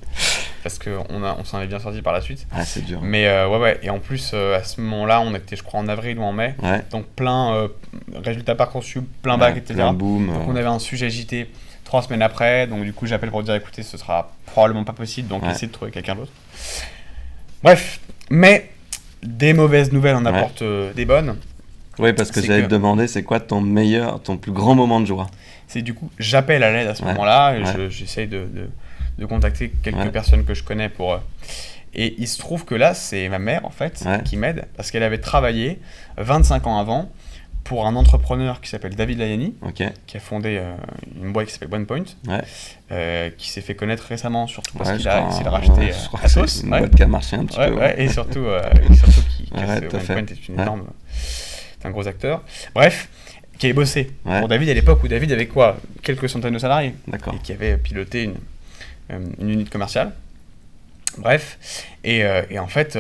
Parce qu'on s'en est bien sorti par la suite. ah, c'est dur. Mais ouais. Et en plus, à ce moment-là, on était, je crois, en avril ou en mai. Ouais. Donc plein résultats Parcoursup, plein bac, Ouais, etc. plein boom. Donc on avait un sujet JT 3 semaines après. Donc du coup, j'appelle pour dire écoutez, ce sera probablement pas possible. Donc Ouais. essayez de trouver quelqu'un d'autre. Bref, mais des mauvaises nouvelles en Ouais. apportent des bonnes. Oui, parce que c'est j'allais que- te demander, c'est quoi ton plus grand moment de joie? C'est du coup, j'appelle à l'aide à ce Ouais. moment-là. Et Ouais. j'essaye de contacter quelques Ouais. personnes que je connais pour. Et il se trouve que là, c'est ma mère en fait Ouais. qui m'aide parce qu'elle avait travaillé 25 ans avant pour un entrepreneur qui s'appelle David Layani, Ok. qui a fondé une boîte qui s'appelle OnePoint, Ouais. qui s'est fait connaître récemment, surtout parce Ouais, qu'il je a crois, essayé de racheter ouais, je crois que Atos. c'est une Ouais. boîte qui a marché un petit Ouais, peu. ouais, et surtout Ouais, tout à fait. OnePoint est une Ouais. énorme, c'est un gros acteur. Bref, qui avait bossé Ouais. pour David à l'époque où David avait quoi, quelques centaines de salariés D'accord. et qui avait piloté une unité commerciale. Bref, et en fait,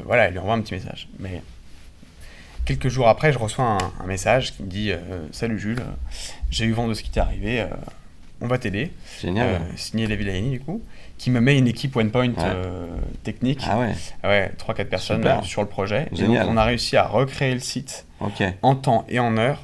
voilà, elle lui envoie un petit message. Mais quelques jours après, je reçois un message qui me dit salut Jules, j'ai eu vent de ce qui t'est arrivé, on va t'aider. Génial. Signé David Layani, du coup, qui me met une équipe OnePoint technique, Ah ouais. ouais, 3-4 personnes Super. sur le projet. Et Génial. donc, on a réussi à recréer le site Ok. en temps et en heure.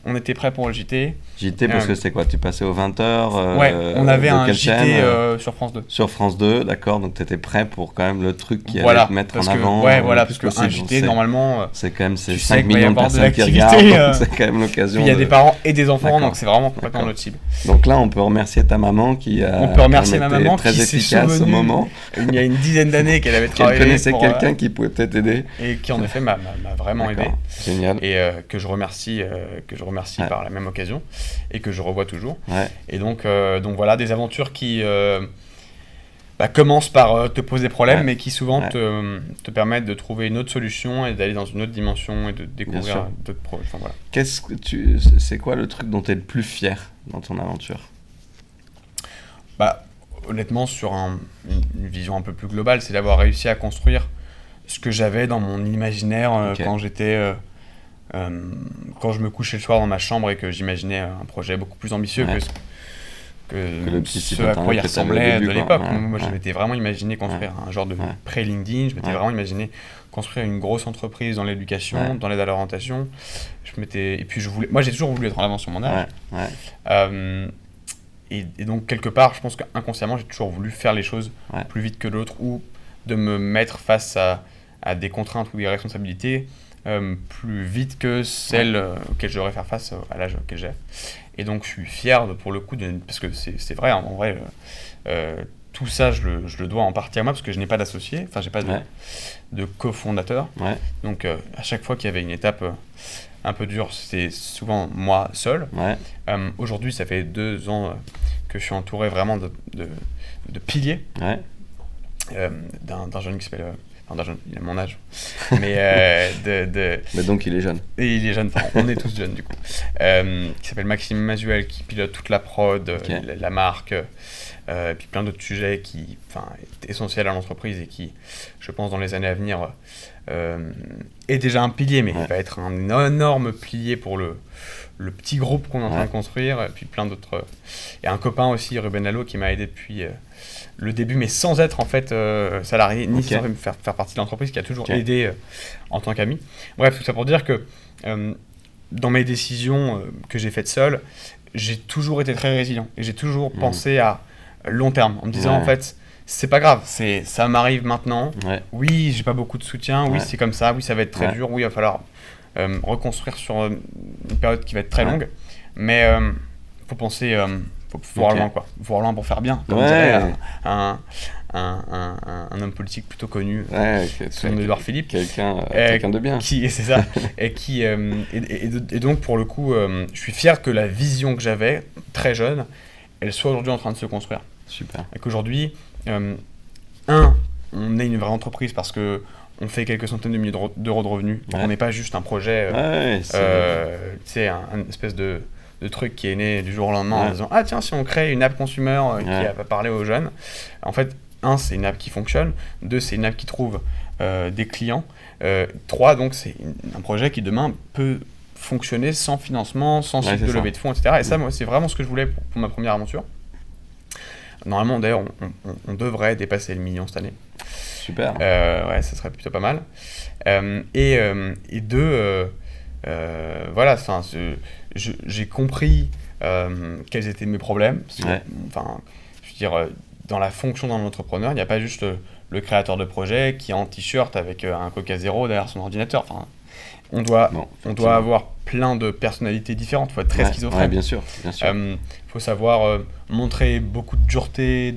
On était prêt pour le JT. JT, parce que c'est quoi? Tu passais aux 20h Ouais, on avait un quelle JT chaîne sur France 2. Sur France 2, d'accord. Donc tu étais prêt pour quand même le truc qui Voilà, allait te mettre parce en que, avant. ouais, le voilà, plus parce qu'un possible. JT, Donc, normalement, c'est quand même ces tu sais 5 qu'il va y millions de avoir de personnes qui l'activité, regardent. Donc c'est quand même l'occasion. il y a des parents et des enfants, D'accord. donc c'est vraiment complètement D'accord. notre cible. Donc là, on peut remercier ta maman qui a On peut remercier quand ma même été maman très qui s'est efficace au souvenue moment. Il y a une dizaine d'années qu'elle avait Qu'elle travaillé connaissait pour, quelqu'un qui pouvait peut-être aider. et qui en effet m'a vraiment aidé. D'accord. Génial. Et que je remercie Ouais. par la même occasion et que je revois toujours. Ouais. Et donc voilà, des aventures qui commencent par te poser problème, Ouais. mais qui souvent Ouais. te permettent de trouver une autre solution et d'aller dans une autre dimension et de sûr. découvrir d'autres projets. Enfin, voilà. C'est quoi le truc dont tu es le plus fier dans ton aventure? Honnêtement, sur une vision un peu plus globale, c'est d'avoir réussi à construire ce que j'avais dans mon imaginaire Ok. quand j'étais... quand je me couchais le soir dans ma chambre et que j'imaginais un projet beaucoup plus ambitieux Ouais. Que le petit site ce à quoi il internet que t'avais au ressemblait début, de quoi. l'époque. Ouais, Moi, je ouais. m'étais vraiment imaginé construire un genre de Ouais. pré-LinkedIn, je m'étais Ouais. vraiment imaginé construire une grosse entreprise dans l'éducation, Ouais. dans l'aide à l'orientation. Et puis moi j'ai toujours voulu être en avance sur mon âge. Ouais, ouais, Euh, et donc quelque part, je pense qu'inconsciemment, j'ai toujours voulu faire les choses ouais. plus vite que l'autre ou de me mettre face à des contraintes ou des responsabilités plus vite que celles auxquelles je devrais faire face à l'âge auquel j'ai. Et donc je suis fier pour le coup, parce que c'est vrai, hein, en vrai, tout ça je le dois en partie à moi parce que je n'ai pas d'associé, enfin j'ai pas Ouais. de cofondateur. Ouais. Donc à chaque fois qu'il y avait une étape un peu dure, c'était souvent moi seul. Ouais. Aujourd'hui, ça fait 2 ans que je suis entouré vraiment de piliers, Ouais. d'un jeune qui s'appelle... enfin, d'un jeune, il a mon âge. Mais Mais donc il est jeune. et il est jeune, enfin, on est tous jeunes du coup. Qui s'appelle Maxime Mazuel, qui pilote toute la prod, Ok. la marque, et puis plein d'autres sujets qui est essentiels à l'entreprise et qui, je pense, dans les années à venir, est déjà un pilier, mais Ouais. il va être un énorme pilier pour le petit groupe qu'on est en train Ouais. de construire, et puis plein d'autres. Et un copain aussi, Ruben Lalo, qui m'a aidé depuis le début, mais sans être en fait salarié, ni Ok. sans faire partie de l'entreprise, qui a toujours Ok. aidé en tant qu'ami. Bref, tout ça pour dire que dans mes décisions que j'ai faites seul, j'ai toujours été très résilient et j'ai toujours pensé à long terme en me disant Ouais. en fait c'est pas grave, ça m'arrive maintenant. Ouais. Oui, j'ai pas beaucoup de soutien, oui, Ouais. c'est comme ça, oui, ça va être très Ouais. dur, oui, il va falloir reconstruire sur une période qui va être très Ouais. longue, mais faut penser, faut voir Ok. loin quoi, voir loin pour faire bien, comme Ouais. dirait un homme politique plutôt connu, Ouais. son Édouard Philippe, Quelqu'un de bien. c'est ça, et donc pour le coup, je suis fier que la vision que j'avais très jeune, elle soit aujourd'hui en train de se construire. Super. Et qu'aujourd'hui, on est une vraie entreprise parce que on fait quelques centaines de milliers d'euros de revenus. Donc Ouais. on n'est pas juste un projet, Ouais. tu sais, un espèce de truc qui est né du jour au lendemain en Ouais. disant ah tiens, si on crée une app consumer qui Ouais. va parler aux jeunes. En fait, c'est une app qui fonctionne. 2, c'est une app qui trouve des clients. 3, donc c'est un projet qui demain peut fonctionner sans financement, sans Ouais, cycle c'est de ça. levée de fonds, etc. Et ça, moi, c'est vraiment ce que je voulais pour ma première aventure. Normalement, d'ailleurs, on devrait dépasser le million cette année. Super. Ouais, ça serait plutôt pas mal. Et 2, voilà, j'ai compris quels étaient mes problèmes. Parce que, Ouais. enfin, je veux dire, dans la fonction d'un entrepreneur, il n'y a pas juste le créateur de projet qui est en t-shirt avec un Coca Zéro derrière son ordinateur. Enfin, on doit avoir plein de personnalités différentes. Il faut être très schizophrène. Ouais, bien sûr. Bien sûr. Faut savoir montrer beaucoup de dureté,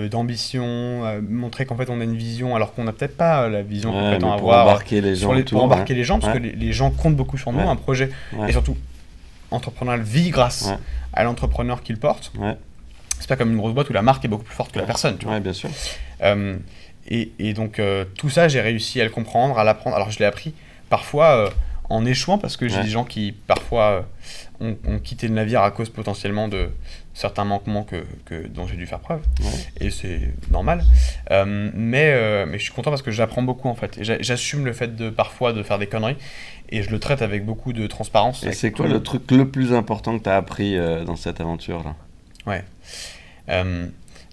d'ambition, montrer qu'en fait on a une vision alors qu'on n'a peut-être pas la vision qu'on Ouais, prétend mais pour avoir embarquer les gens pour embarquer les gens, parce Ouais. que les gens comptent beaucoup sur nous. Ouais. Un projet, Ouais. et surtout entrepreneurial, vit grâce Ouais. à l'entrepreneur qui le porte. Ouais. C'est pas comme une grosse boîte où la marque est beaucoup plus forte que la personne. Tu vois. Ouais, bien sûr. Et donc tout ça, j'ai réussi à le comprendre, à l'apprendre. Alors je l'ai appris parfois en échouant, parce que j'ai Ouais. des gens qui parfois ont quitté le navire à cause potentiellement de certains manquements dont j'ai dû faire preuve. Ouais. Et c'est normal. Mais je suis content parce que j'apprends beaucoup en fait. Et j'assume le fait parfois de faire des conneries, et je le traite avec beaucoup de transparence. Et c'est quoi le truc le plus important que tu as appris dans cette aventure-là? Ouais.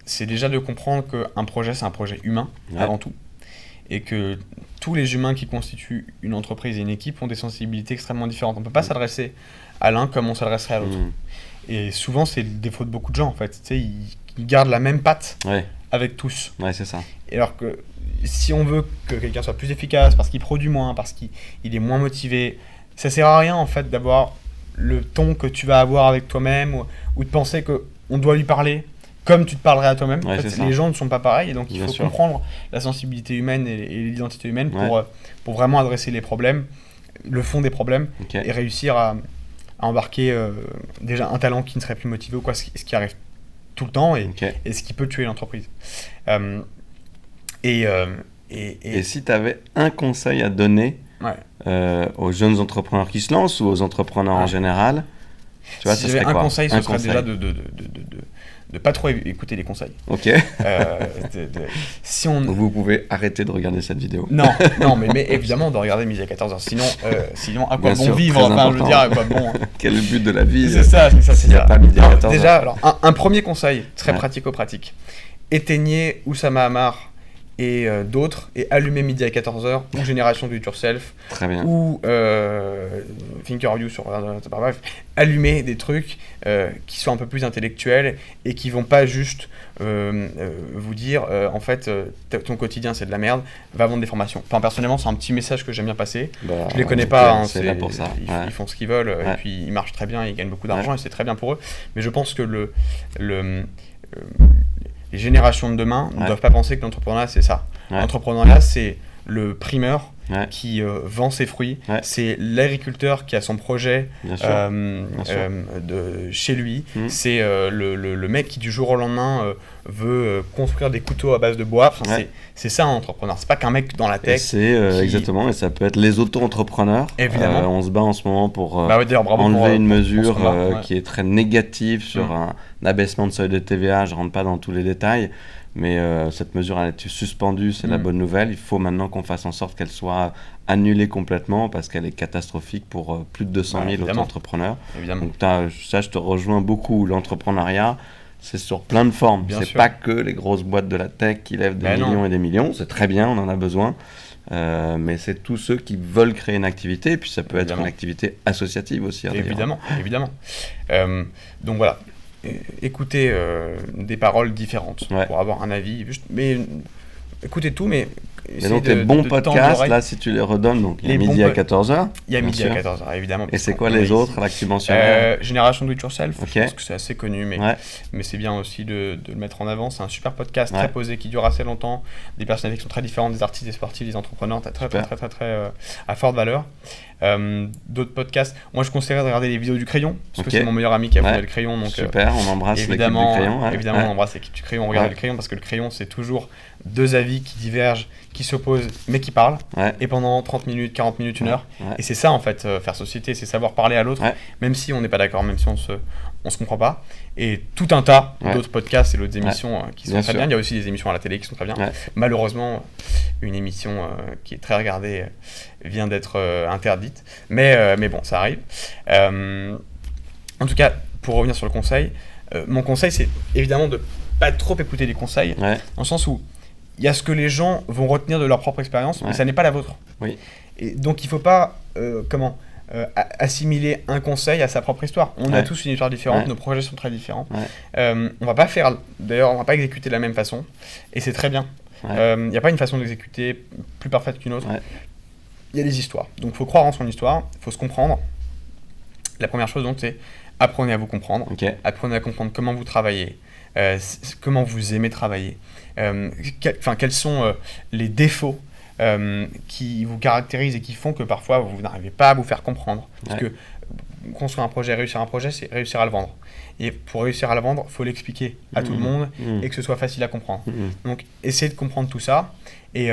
C'est déjà de comprendre qu'un projet, c'est un projet humain, Ouais. avant tout. Et que tous les humains qui constituent une entreprise et une équipe ont des sensibilités extrêmement différentes. On ne peut pas s'adresser à l'un comme on s'adresserait à l'autre. Mmh. Et souvent, c'est le défaut de beaucoup de gens, en fait. Tu sais, ils gardent la même patte Ouais. avec tous. Ouais, c'est ça. Et alors que si on veut que quelqu'un soit plus efficace, parce qu'il produit moins, parce qu'il est moins motivé, ça sert à rien, en fait, d'avoir le ton que tu vas avoir avec toi-même, ou de penser qu'on doit lui parler comme tu te parlerais à toi-même. Ouais, En fait, c'est ça. les gens ne sont pas pareils, et donc il Bien faut sûr. comprendre la sensibilité humaine et l'identité humaine Ouais. pour vraiment adresser les problèmes, le fond des problèmes, Ok. et réussir à embarquer déjà un talent qui ne serait plus motivé ou quoi, ce qui arrive tout le temps, et Ok. ce qui peut tuer l'entreprise. Et si tu avais un conseil à donner Ouais. aux jeunes entrepreneurs qui se lancent ou aux entrepreneurs en Ouais. général, tu vois, Si ça j'avais serait un quoi? conseil, ce Un serait conseil. déjà de pas trop écouter les conseils. Ok. Si on... Donc vous pouvez arrêter de regarder cette vidéo. Non, mais évidemment, de regarder midi à 14h. Sinon, à quoi Bien bon sûr, vivre? très Enfin, je veux dire, à important. quoi bon... Quel est le but de la vie C'est ça. s'il n'y a pas midi à 14h? Déjà, alors, un premier conseil, très pratico-pratique. Éteignez Oussama Ammar et d'autres, et allumez midi à 14h, ou Génération Do It Yourself, Très bien. ou Thinker You sur... Bref, allumez des trucs qui sont un peu plus intellectuels et qui vont pas juste vous dire, en fait, ton quotidien c'est de la merde, va vendre des formations. Enfin, personnellement, c'est un petit message que j'aime bien passer. Je les connais pas, hein, c'est là pour ça. Ils font ce qu'ils veulent, et puis ils marchent très bien, ils gagnent beaucoup d'argent, et c'est très bien pour eux. Mais je pense que les générations de demain ne doivent pas penser que l'entrepreneuriat c'est ça. L'entrepreneuriat c'est le primeur qui vend ses fruits, c'est l'agriculteur qui a son projet chez lui, c'est le mec qui du jour au lendemain veut construire des couteaux à base de bois. Enfin, c'est ça un entrepreneur, c'est pas qu'un mec dans la tech. Exactement, et ça peut être les auto-entrepreneurs. Évidemment. On se bat en ce moment pour bravo enlever une mesure pour qui est très négative sur un abaissement de seuil de TVA. Je rentre pas dans tous les détails, mais cette mesure a été suspendue, c'est la bonne nouvelle. Il faut maintenant qu'on fasse en sorte qu'elle soit annulée complètement parce qu'elle est catastrophique pour plus de 200 000 auto-entrepreneurs. Donc ça, je te rejoins beaucoup. L'entrepreneuriat, c'est sur plein de formes. C'est pas que les grosses boîtes de la tech qui lèvent des millions et des millions. C'est très bien, on en a besoin. Mais c'est tous ceux qui veulent créer une activité. Et puis ça peut être une activité associative aussi. Évidemment. Donc voilà. Écoutez des paroles différentes pour avoir un avis. Mais écoutez tout, mais donc les bons podcasts, là, si tu les redonnes, donc il y a midi à 14h. Il y a midi à 14h, évidemment. Et c'est quoi les autres là que tu mentionnais? Génération Do It Yourself, je pense que c'est assez connu, mais c'est bien aussi de le mettre en avant. C'est un super podcast très posé qui dure assez longtemps. Des personnalités qui sont très différentes, des artistes, des sportifs, des entrepreneurs, très à forte valeur. D'autres podcasts, moi je conseillerais de regarder les vidéos du Crayon parce que c'est mon meilleur ami qui a fondé le Crayon, donc super, on embrasse l'équipe du Crayon. Évidemment, on embrasse l'équipe du Crayon, on regarde le Crayon parce que le Crayon c'est toujours deux avis qui divergent, qui s'opposent mais qui parlent, et pendant 30 minutes, 40 minutes, une heure, et c'est ça en fait, faire société, c'est savoir parler à l'autre, même si on n'est pas d'accord, même si on se comprend pas, et tout un tas d'autres podcasts et d'autres émissions qui sont très bien. Il y a aussi des émissions à la télé qui sont très bien. Malheureusement, une émission qui est très regardée vient d'être interdite, mais bon, ça arrive. En tout cas, pour revenir sur le conseil, mon conseil c'est évidemment de pas trop écouter les conseils, dans le sens où il y a ce que les gens vont retenir de leur propre expérience, mais ça n'est pas la vôtre. Et donc il ne faut pas assimiler un conseil à sa propre histoire. On a tous une histoire différente, nos projets sont très différents. On va pas exécuter de la même façon, et c'est très bien. Il n'y a pas une façon d'exécuter plus parfaite qu'une autre. Il y a des histoires. Donc il faut croire en son histoire, il faut se comprendre. La première chose donc c'est apprenez à vous comprendre, apprenez à comprendre comment vous travaillez, comment vous aimez travailler, quels sont les défauts qui vous caractérisent et qui font que parfois vous n'arrivez pas à vous faire comprendre. Parce que construire un projet, réussir un projet, c'est réussir à le vendre. Et pour réussir à le vendre, il faut l'expliquer à tout le monde et que ce soit facile à comprendre. Donc essayez de comprendre tout ça. Et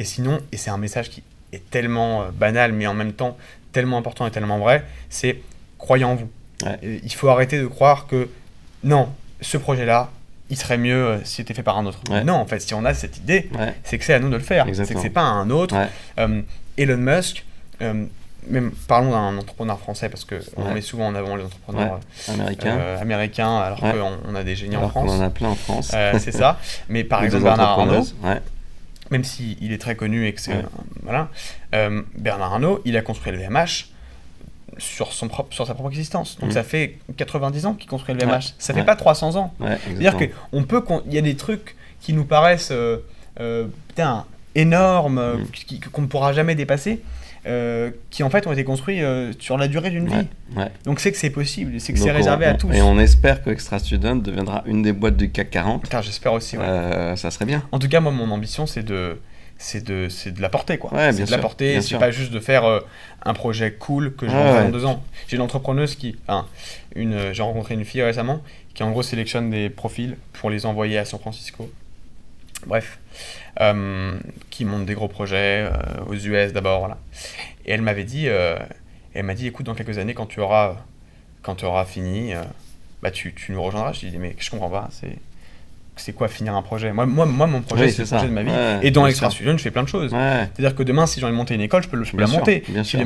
sinon, et c'est un message qui est tellement banal mais en même temps tellement important et tellement vrai, c'est croyez en vous. Il faut arrêter de croire que non, ce projet-là, il serait mieux s'il était fait par un autre. Non, en fait, si on a cette idée, c'est que c'est à nous de le faire. C'est que c'est pas à un autre. Elon Musk, même parlons d'un entrepreneur français parce qu'on met souvent en avant les entrepreneurs américains alors qu'on a des génies en France. On en a plein en France. C'est ça. Mais par exemple Bernard Arnault, même s'il est très connu et que c'est Bernard Arnault, il a construit le VMH sur sa propre existence. Donc ça fait 90 ans qu'il construit le VMH. Ça fait pas 300 ans. C'est-à-dire qu'il y a des trucs qui nous paraissent énormes, qu'on ne pourra jamais dépasser, qui en fait ont été construits sur la durée d'une vie. Donc c'est que c'est possible, c'est que c'est réservé à tous. Et on espère que Extra Student deviendra une des boîtes du CAC 40. Car j'espère aussi. Ça serait bien. En tout cas, moi, mon ambition, c'est de la porter, quoi. C'est de la porter, c'est pas juste de faire un projet cool que je vends dans 2 ans. J'ai une entrepreneuse j'ai rencontré une fille récemment qui en gros sélectionne des profils pour les envoyer à San Francisco. Bref, qui montent des gros projets aux US d'abord, voilà. Et elle m'a dit, écoute, dans quelques années, quand tu auras fini, bah tu nous rejoindras. Je dis mais je comprends pas, c'est quoi finir un projet? Moi mon projet, Oui, c'est le ça. projet de ma vie. Ouais, Et dans bien Extra sûr. Student, je fais plein de choses. Ouais, C'est-à-dire que demain, si j'ai envie de monter une école, je peux la bien sûr, monter. bien sûr.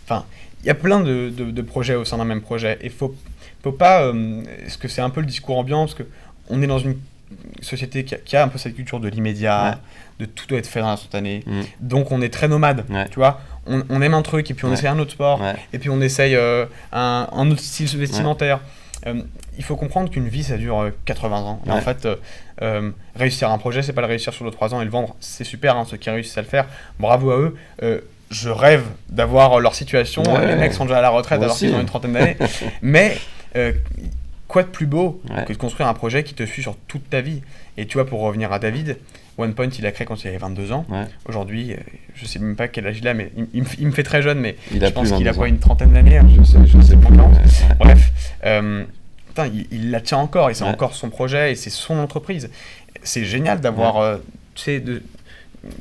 Enfin, il y a plein de projets au sein d'un même projet. Et faut pas. Parce que c'est un peu le discours ambiant, parce que on est dans une société qui a un peu cette culture de l'immédiat, de tout doit être fait dans l'instantané. Donc on est très nomade, tu vois. On aime un truc, et puis on essaye un autre sport, et puis on essaye un autre style vestimentaire. Il faut comprendre qu'une vie, ça dure 80 ans. Et en fait, réussir un projet, c'est pas le réussir sur 2-3 ans et le vendre. C'est super, ceux qui réussissent à le faire. Bravo à eux. Je rêve d'avoir leur situation. Les mecs sont déjà à la retraite alors qu'ils ont une trentaine d'années. Mais quoi de plus beau que de construire un projet qui te suit sur toute ta vie? Et tu vois, pour revenir à David, OnePoint, il a créé quand il avait 22 ans. Aujourd'hui, je sais même pas quel âge il a, mais il me fait très jeune, mais je pense qu'il a pas une trentaine d'années. Je sais pas. Bref, il la tient encore, et c'est encore son projet, et c'est son entreprise. C'est génial d'avoir, tu sais,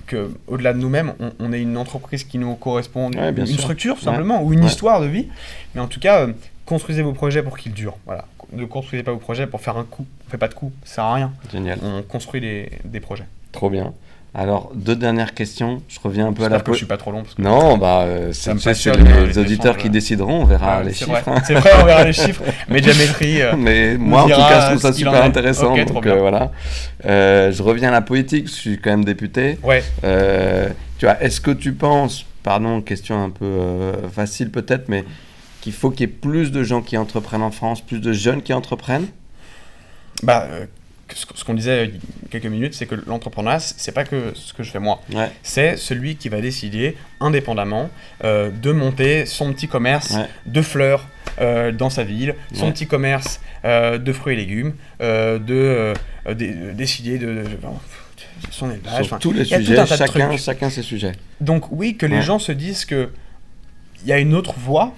qu'au-delà de nous-mêmes, on ait une entreprise qui nous correspond, une structure, tout simplement, ou une histoire de vie. Mais en tout cas, construisez vos projets pour qu'ils durent. Voilà. Ne construisez pas vos projets pour faire un coup. On fait pas de coup, ça sert à rien. Génial. On construit des projets. Trop bien. Alors, 2 dernières questions. Je reviens un peu à la pause. Je suis pas trop long. Parce que non, c'est les auditeurs qui décideront. On verra les chiffres. C'est vrai, on verra les chiffres. Médiamétrie. Mais moi, en tout cas, je trouve ça super intéressant. Okay, donc voilà. Je reviens à la politique. Je suis quand même député. Ouais. Tu vois, est-ce que tu penses, pardon, question un peu facile peut-être, mais qu'il faut qu'il y ait plus de gens qui entreprennent en France, plus de jeunes qui entreprennent? Ce qu'on disait il y a quelques minutes, c'est que l'entrepreneuriat, c'est pas que ce que je fais moi. C'est celui qui va décider indépendamment de monter son petit commerce de fleurs dans sa ville, son petit commerce de fruits et légumes, décider de son élevage. Sur tous les sujets, chacun ses sujets. Donc oui, que les gens se disent que il y a une autre voie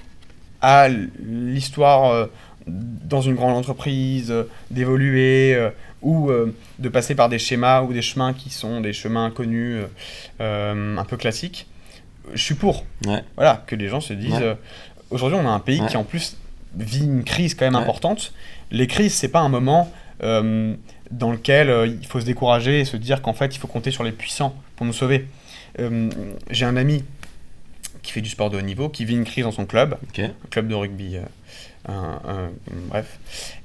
à l'histoire dans une grande entreprise, d'évoluer ou de passer par des schémas ou des chemins qui sont des chemins connus, un peu classiques. Je suis pour. Voilà, que les gens se disent... aujourd'hui, on a un pays qui en plus vit une crise quand même importante. Les crises, c'est pas un moment dans lequel il faut se décourager et se dire qu'en fait, il faut compter sur les puissants pour nous sauver. J'ai un ami qui fait du sport de haut niveau, qui vit une crise dans son club, un club de rugby, bref,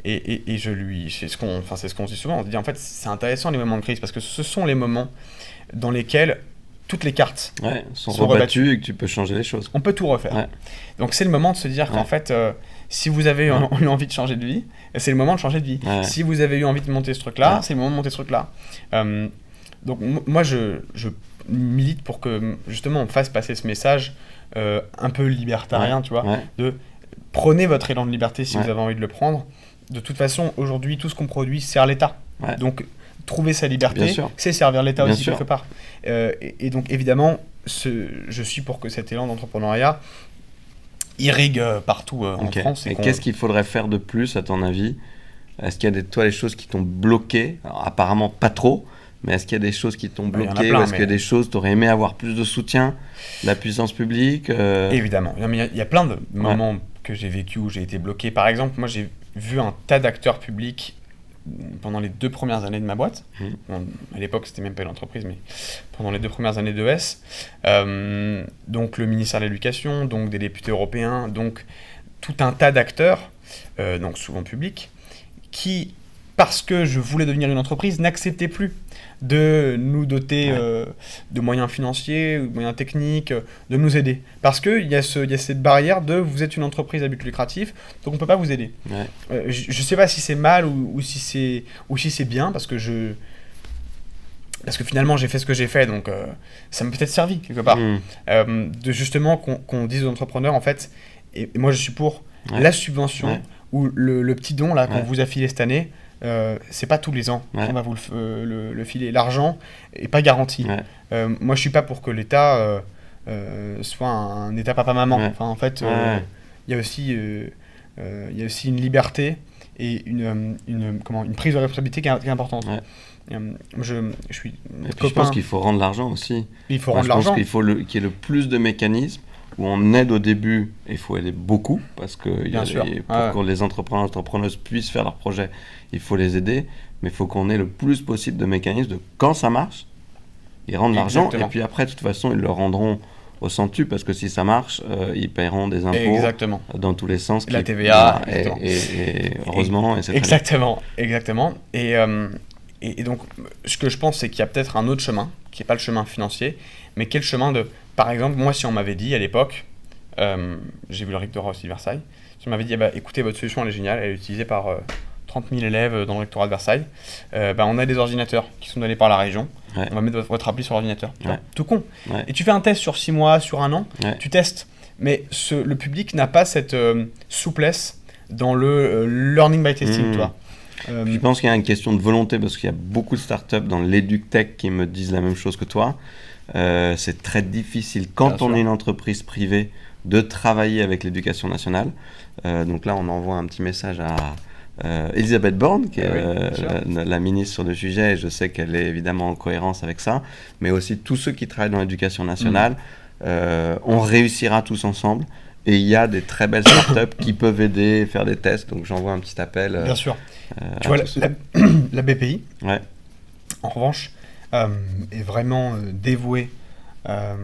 et c'est ce qu'on dit souvent, on se dit en fait c'est intéressant les moments de crise, parce que ce sont les moments dans lesquels toutes les cartes sont rebattues et que tu peux changer les choses. On peut tout refaire. Donc c'est le moment de se dire qu'en fait, si vous avez eu envie de changer de vie, c'est le moment de changer de vie. Si vous avez eu envie de monter ce truc-là, c'est le moment de monter ce truc-là. Donc moi je milite pour que justement on fasse passer ce message un peu libertarien, tu vois, de prenez votre élan de liberté si vous avez envie de le prendre. De toute façon, aujourd'hui, tout ce qu'on produit sert l'État. Donc, trouver sa liberté, c'est servir l'État aussi quelque part. Et donc, évidemment, je suis pour que cet élan d'entrepreneuriat irrigue partout en France. Et qu'est-ce qu'il faudrait faire de plus, à ton avis? Est-ce qu'il y a des choses qui t'ont bloqué? Alors, apparemment, pas trop. Mais est-ce qu'il y a des choses qui t'ont bloqué, ou est-ce qu'il y a des choses, tu aurais aimé avoir plus de soutien de la puissance publique? Évidemment. Il y a plein de moments que j'ai vécu où j'ai été bloqué. Par exemple, moi j'ai vu un tas d'acteurs publics pendant les 2 premières années de ma boîte. Bon, à l'époque, c'était même pas une entreprise, mais pendant les 2 premières années d'ES. Donc le ministère de l'Éducation, donc des députés européens, donc tout un tas d'acteurs, donc souvent publics, qui, parce que je voulais devenir une entreprise, n'acceptaient plus de nous doter de moyens financiers, de moyens techniques, de nous aider. Parce qu'il y a cette barrière de vous êtes une entreprise à but lucratif, donc on ne peut pas vous aider. Je ne sais pas si c'est mal ou si c'est bien, parce que finalement j'ai fait ce que j'ai fait, donc ça m'a peut-être servi quelque part. De justement qu'on dise aux entrepreneurs, en fait, et moi je suis pour la subvention ou le petit don là, qu'on vous a filé cette année. C'est pas tous les ans qu'on va vous le filer. L'argent est pas garanti. Moi, je suis pas pour que l'État soit un État papa-maman. Enfin, en fait, il y a aussi une liberté et une prise de responsabilité qui est importante. Je pense qu'il faut rendre l'argent aussi. Il faut rendre l'argent. Je pense qu'il y ait le plus de mécanismes où on aide au début, et il faut aider beaucoup, parce que pour que les entrepreneuses puissent faire leurs projets, il faut les aider, mais il faut qu'on ait le plus possible de mécanismes de quand ça marche, ils rendent l'argent, et puis après, de toute façon, ils le rendront au centuple, parce que si ça marche, ils paieront des impôts dans tous les sens. La TVA. Et heureusement, et c'est exactement. Et donc, ce que je pense, c'est qu'il y a peut-être un autre chemin, qui n'est pas le chemin financier, mais quel chemin de... Par exemple, moi, si on m'avait dit à l'époque, j'ai vu le rectorat aussi de Versailles, si on m'avait dit, écoutez, votre solution, elle est géniale, elle est utilisée par 30 000 élèves dans le rectorat de Versailles, on a des ordinateurs qui sont donnés par la région, on va mettre votre appli sur l'ordinateur. Tout con. Et tu fais un test sur 6 mois, sur 1 an, tu testes. Mais le public n'a pas cette souplesse dans le learning by testing, tu vois. Je pense qu'il y a une question de volonté, parce qu'il y a beaucoup de startups dans l'EduTech qui me disent la même chose que toi. C'est très difficile, quand on est une entreprise privée, de travailler avec l'éducation nationale. Donc là, on envoie un petit message à Elisabeth Borne, qui est la ministre sur le sujet, et je sais qu'elle est évidemment en cohérence avec ça, mais aussi tous ceux qui travaillent dans l'éducation nationale. On réussira tous ensemble, et il y a des très belles startups qui peuvent aider, faire des tests, donc j'envoie un petit appel. Bien sûr. Tu vois, la BPI, en revanche, est vraiment dévouée à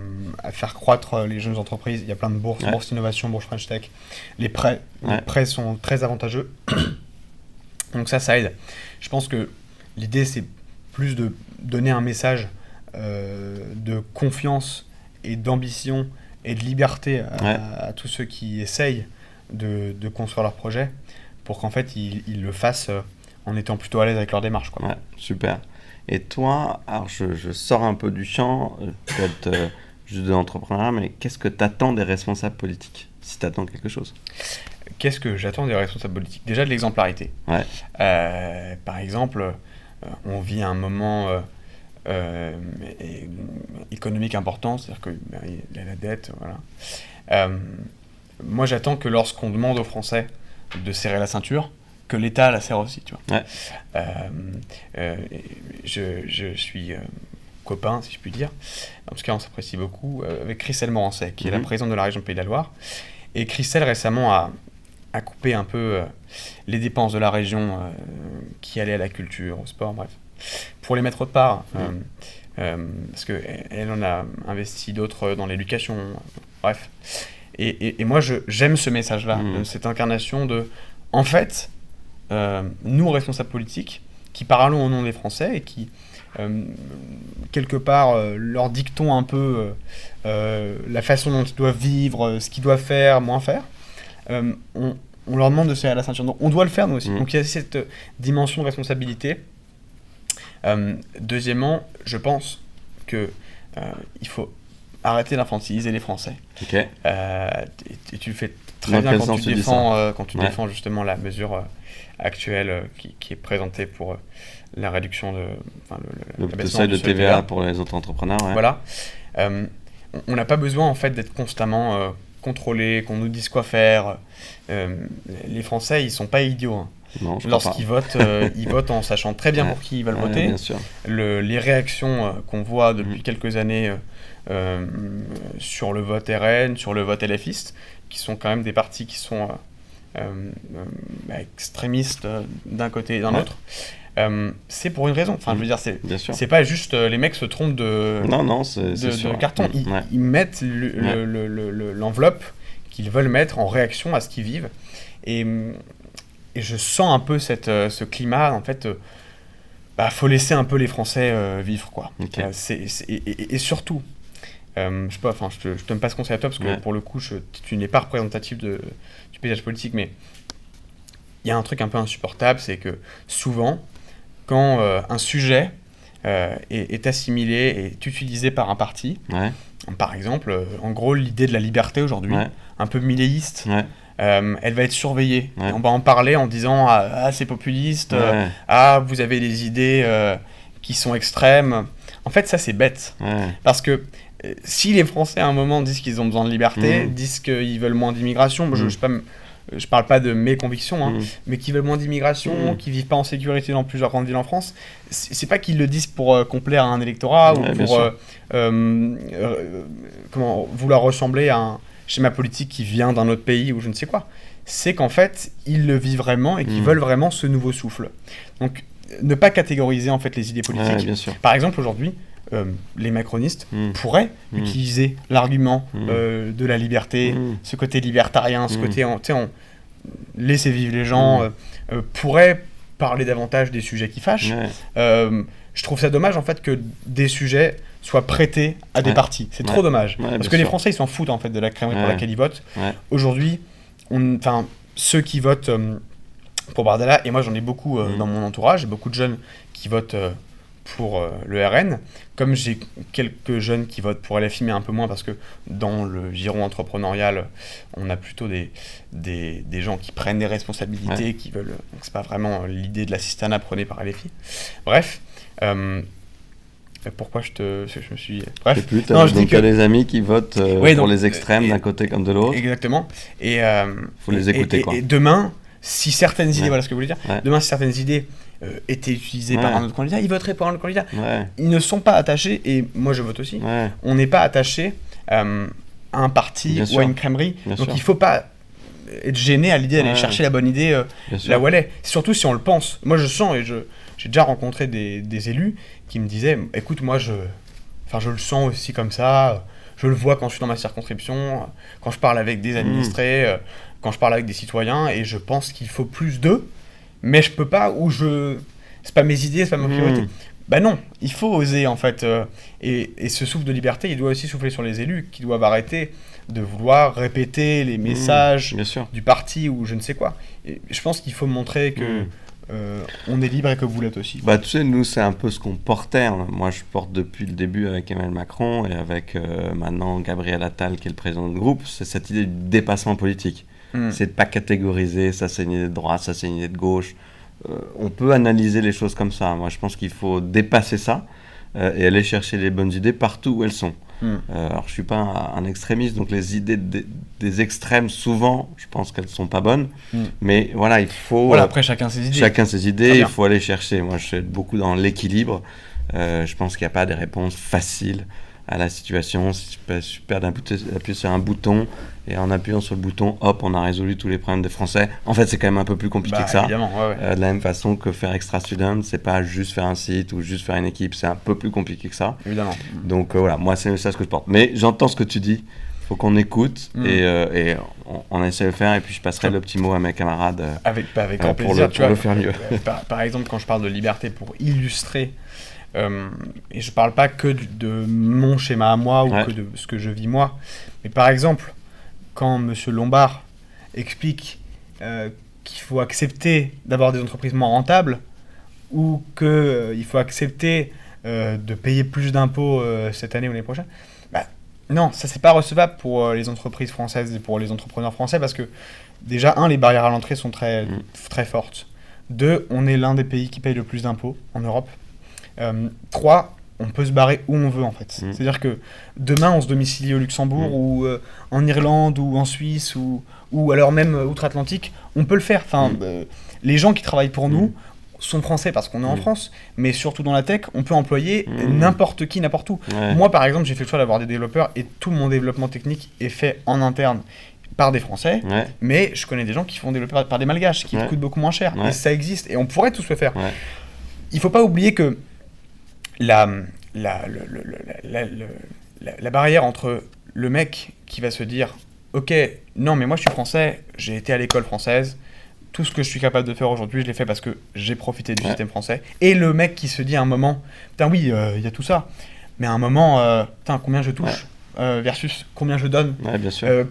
faire croître les jeunes entreprises. Il y a plein de bourses, bourses innovation, bourses French Tech. Les prêts sont très avantageux. Donc ça aide. Je pense que l'idée, c'est plus de donner un message de confiance et d'ambition et de liberté à tous ceux qui essayent de construire leur projet, pour qu'en fait, ils le fassent en étant plutôt à l'aise avec leur démarche, quoi. Ouais, super. Et toi, alors je sors un peu du champ, peut-être juste de l'entrepreneuriat, mais qu'est-ce que tu attends des responsables politiques, si tu attends quelque chose? Qu'est-ce que j'attends des responsables politiques? Déjà de l'exemplarité. Par exemple, on vit un moment économique important, c'est-à-dire qu'il y a la dette, voilà. Moi, j'attends que lorsqu'on demande aux Français de serrer la ceinture, que l'État la serre aussi, tu vois. Je suis copain, si je puis dire, en tout cas on s'apprécie beaucoup, avec Christelle Morançais, qui est la présidente de la région Pays de la Loire. Et Christelle récemment a coupé un peu les dépenses de la région qui allaient à la culture, au sport, bref, pour les mettre autre part, parce qu'elle en a investi d'autres dans l'éducation, bref. Et moi j'aime ce message-là, cette incarnation de, en fait, nous responsables politiques, qui parlons au nom des Français et qui quelque part leur dictons un peu la façon dont ils doivent vivre, ce qu'ils doivent faire, moins faire, on leur demande de serrer la ceinture. Donc on doit le faire nous aussi. Donc il y a cette dimension de responsabilité. Deuxièmement, je pense que il faut arrêter d'infantiliser les Français. Et tu le fais très bien quand tu défends justement la mesure actuelle qui est présentée pour la réduction de le seuil de TVA pour les autres entrepreneurs. Voilà. On n'a pas besoin en fait d'être constamment contrôlé, qu'on nous dise quoi faire. Les Français, ils sont pas idiots. Hein. Non, lorsqu'ils votent, ils votent en sachant très bien pour qui ils veulent voter. Bien sûr. Les réactions qu'on voit depuis quelques années sur le vote RN, sur le vote LFiste, qui sont quand même des partis qui sont extrémistes d'un côté et d'un autre, c'est pour une raison. Enfin, je veux dire, c'est pas juste les mecs se trompent de carton. Ils mettent l'enveloppe qu'ils veulent mettre en réaction à ce qu'ils vivent. Et je sens un peu ce climat, en fait, faut laisser un peu les Français vivre, quoi. Et surtout, je sais pas, je te donne pas ce conseil à toi, parce que pour le coup, tu n'es pas représentatif du paysage politique, mais il y a un truc un peu insupportable, c'est que souvent, quand un sujet est assimilé et est utilisé par un parti, par exemple, en gros, l'idée de la liberté aujourd'hui, un peu milléiste, elle va être surveillée. On va en parler en disant « Ah, c'est populiste, ah, vous avez des idées qui sont extrêmes ». En fait, ça, c'est bête. Parce que si les Français, à un moment, disent qu'ils ont besoin de liberté, disent qu'ils veulent moins d'immigration, je parle pas de mes convictions, mais qu'ils veulent moins d'immigration, qu'ils vivent pas en sécurité dans plusieurs grandes villes en France, c'est pas qu'ils le disent pour complaire à un électorat ou pour vouloir ressembler à schéma politique qui vient d'un autre pays ou je ne sais quoi. C'est qu'en fait, ils le vivent vraiment et qu'ils veulent vraiment ce nouveau souffle. Donc, ne pas catégoriser en fait les idées politiques. Ouais, bien sûr. Par exemple, aujourd'hui, les macronistes pourraient utiliser l'argument de la liberté, ce côté libertarien, ce côté, laisser vivre les gens, pourraient parler davantage des sujets qui fâchent. Je trouve ça dommage en fait que des sujets soient prêtés à des partis. C'est trop dommage. Parce que les Français, ils s'en foutent en fait de la crèmerie pour laquelle ils votent. Aujourd'hui, ceux qui votent pour Bardella, et moi j'en ai beaucoup dans mon entourage, j'ai beaucoup de jeunes qui votent pour le RN, comme j'ai quelques jeunes qui votent pour LFI, mais un peu moins parce que dans le giron entrepreneurial, on a plutôt des gens qui prennent des responsabilités, qui veulent... Donc c'est pas vraiment l'idée de l'assistanat prônée par LFI. Bref, pourquoi je me suis... Bref, je sais plus, t'as des amis qui votent pour les extrêmes d'un côté comme de l'autre. Exactement. Et faut les écouter, quoi. Et demain, si certaines idées, voilà ce que je voulais dire, demain si certaines idées étaient utilisées par un autre candidat, ils voteraient pour un autre candidat. Ils ne sont pas attachés, et moi je vote aussi, on n'est pas attaché à un parti ou à une crèmerie, donc il ne faut pas être gêné à l'idée d'aller chercher la bonne idée là où elle est, surtout si on le pense. Moi je sens, et j'ai déjà rencontré des élus qui me disaient, écoute, moi je le sens aussi comme ça, je le vois quand je suis dans ma circonscription, quand je parle avec des administrés, quand je parle avec des citoyens, et je pense qu'il faut plus d'eux, mais je peux pas, c'est pas mes idées, c'est pas ma priorité. Bah non, il faut oser en fait, et ce souffle de liberté, il doit aussi souffler sur les élus, qui doivent arrêter de vouloir répéter les messages du parti ou je ne sais quoi. Et je pense qu'il faut montrer que on est libre et que vous l'êtes aussi. Bah, tu sais, nous, c'est un peu ce qu'on portait. Moi, je porte depuis le début avec Emmanuel Macron et avec maintenant Gabriel Attal, qui est le président du groupe. C'est cette idée du dépassement politique. C'est de ne pas catégoriser, ça c'est une idée de droite, ça c'est une idée de gauche. On peut analyser les choses comme ça. Moi, je pense qu'il faut dépasser ça et aller chercher les bonnes idées partout où elles sont. Alors, je ne suis pas un extrémiste, donc les idées des extrêmes, souvent, je pense qu'elles ne sont pas bonnes. Mais voilà, il faut... Voilà, après, chacun ses idées. Chacun ses idées, il faut aller chercher. Moi, je suis beaucoup dans l'équilibre. Je pense qu'il n'y a pas de réponse facile à la situation. Si je super d'appuyer sur un bouton, et en appuyant sur le bouton, hop, on a résolu tous les problèmes des Français. En fait, c'est quand même un peu plus compliqué que ça. Évidemment, de la même façon que faire Extra Student, c'est pas juste faire un site ou juste faire une équipe, c'est un peu plus compliqué que ça. Évidemment. Donc voilà, moi, c'est ça ce que je porte. Mais j'entends ce que tu dis. Il faut qu'on écoute et on essaie de le faire. Et puis, je passerai le petit mot à mes camarades avec grand plaisir, pour le faire mieux. Par exemple, quand je parle de liberté pour illustrer, et je parle pas que de mon schéma à moi ou que de ce que je vis moi, mais par exemple, quand M. Lombard explique qu'il faut accepter d'avoir des entreprises moins rentables ou qu'il faut accepter de payer plus d'impôts cette année ou l'année prochaine, non, ça c'est pas recevable pour les entreprises françaises et pour les entrepreneurs français parce que déjà, les barrières à l'entrée sont très, très fortes. 2, on est l'un des pays qui paye le plus d'impôts en Europe. 3, on peut se barrer où on veut en fait. C'est-à-dire que demain on se domicilie au Luxembourg ou en Irlande ou en Suisse ou alors même outre-Atlantique, on peut le faire. Enfin, les gens qui travaillent pour nous sont français parce qu'on est en France, mais surtout dans la tech, on peut employer n'importe qui, n'importe où. Moi par exemple, j'ai fait le choix d'avoir des développeurs et tout mon développement technique est fait en interne par des Français, mais je connais des gens qui font développer par des Malgaches, qui coûtent beaucoup moins cher, et ça existe, et on pourrait tous le faire. Il ne faut pas oublier que la barrière entre le mec qui va se dire « Ok, non mais moi je suis français, j'ai été à l'école française, tout ce que je suis capable de faire aujourd'hui, je l'ai fait parce que j'ai profité du système français. » Et le mec qui se dit à un moment « Putain oui, il y a tout ça, mais à un moment, putain combien je touche versus combien je donne, bien sûr.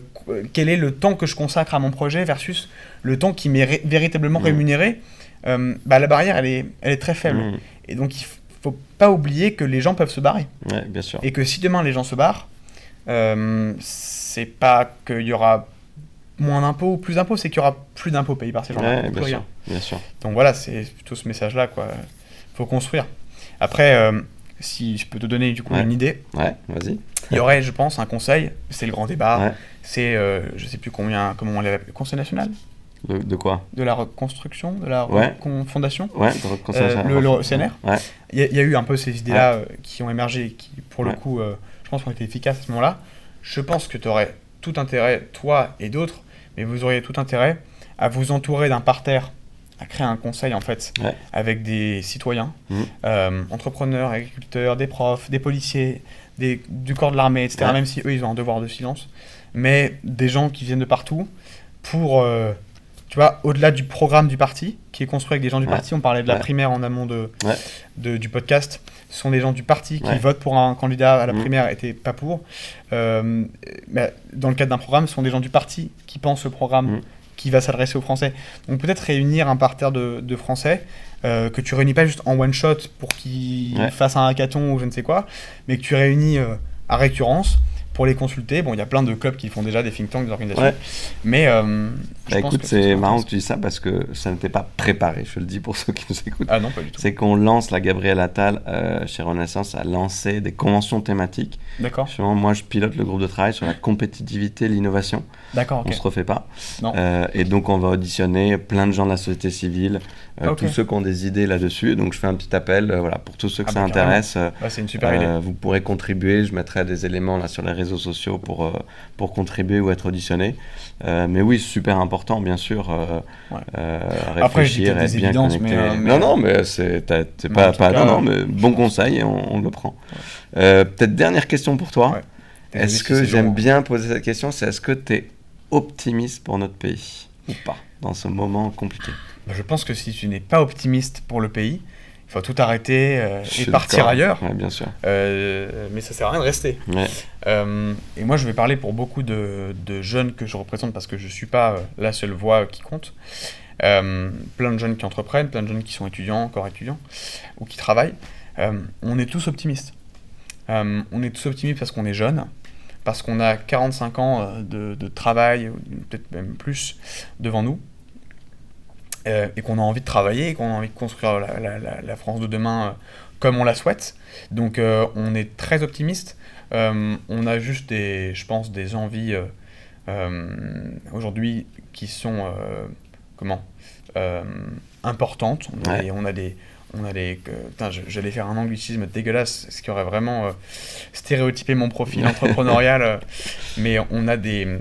Quel est le temps que je consacre à mon projet versus le temps qui m'est véritablement rémunéré. » La barrière elle est très faible. Et donc il faut pas oublier que les gens peuvent se barrer. Bien sûr. Et que si demain les gens se barrent, c'est pas qu'il y aura moins d'impôts ou plus d'impôts, c'est qu'il y aura plus d'impôts payés par ces gens-là. Bien sûr. Donc voilà, c'est plutôt ce message-là, quoi. Faut construire. Après, si je peux te donner du coup une idée, vas-y. Il y aurait, je pense, un conseil, c'est le grand débat, c'est, je sais plus comment on l'appelle, le Conseil national de quoi? De la reconstruction, de la fondation, de reconstruction, le CNR. Il y a eu un peu ces idées-là qui ont émergé, qui pour le coup, je pense, ont été efficaces à ce moment-là. Je pense que tu aurais tout intérêt, toi et d'autres, mais vous auriez tout intérêt à vous entourer d'un parterre, à créer un conseil en fait, avec des citoyens, entrepreneurs, agriculteurs, des profs, des policiers, du corps de l'armée, etc. Même si eux, ils ont un devoir de silence, mais des gens qui viennent de partout pour, tu vois, au-delà du programme du parti, qui est construit avec des gens du parti, on parlait de la primaire en amont du podcast, ce sont des gens du parti qui votent pour un candidat à la primaire, n'étaient pas pour. Mais dans le cadre d'un programme, ce sont des gens du parti qui pensent le programme qui va s'adresser aux Français. Donc peut-être réunir un parterre de Français, que tu réunis pas juste en one shot pour qu'ils fassent un hackathon ou je ne sais quoi, mais que tu réunis à récurrence pour les consulter. Bon, il y a plein de clubs qui font déjà des think tanks, des organisations, mais je pense écoute, que c'est marrant que tu dis ça parce que ça n'était pas préparé, je le dis pour ceux qui nous écoutent. Ah non, pas du tout. C'est qu'on lance, la Gabrielle Attal, chez Renaissance, a lancé des conventions thématiques. D'accord. Justement, moi, je pilote le groupe de travail sur la compétitivité et l'innovation. D'accord, ok. On se refait pas. Non. Et donc, on va auditionner plein de gens de la société civile, tous ceux qui ont des idées là-dessus. Donc, je fais un petit appel, voilà, pour tous ceux que ça intéresse. C'est une super idée. Vous pourrez contribuer. Je mettrai des éléments là sur les réseaux sociaux pour contribuer ou être auditionné. Mais oui, super important, bien sûr. Après, je dis réfléchir, des être bien évidences, connecté. mais Non, mais c'est pas mais bon conseil, et on le prend. Peut-être dernière question pour toi. Est-ce que j'aime bien poser cette question, c'est est-ce que tu es optimiste pour notre pays ou pas dans ce moment compliqué? Je pense que si tu n'es pas optimiste pour le pays, il faut tout arrêter et partir ailleurs. Ouais, bien sûr. Mais ça sert à rien de rester. Et moi, je vais parler pour beaucoup de jeunes que je représente parce que je ne suis pas la seule voix qui compte. Plein de jeunes qui entreprennent, plein de jeunes qui sont étudiants, encore étudiants, ou qui travaillent. On est tous optimistes. On est tous optimistes parce qu'on est jeunes, parce qu'on a 45 ans de travail, peut-être même plus, devant nous. Et qu'on a envie de travailler, et qu'on a envie de construire la France de demain comme on la souhaite. Donc on est très optimiste. On a juste je pense, des envies aujourd'hui qui sont importantes. J'allais faire un anglicisme dégueulasse, ce qui aurait vraiment stéréotypé mon profil entrepreneurial, mais on a des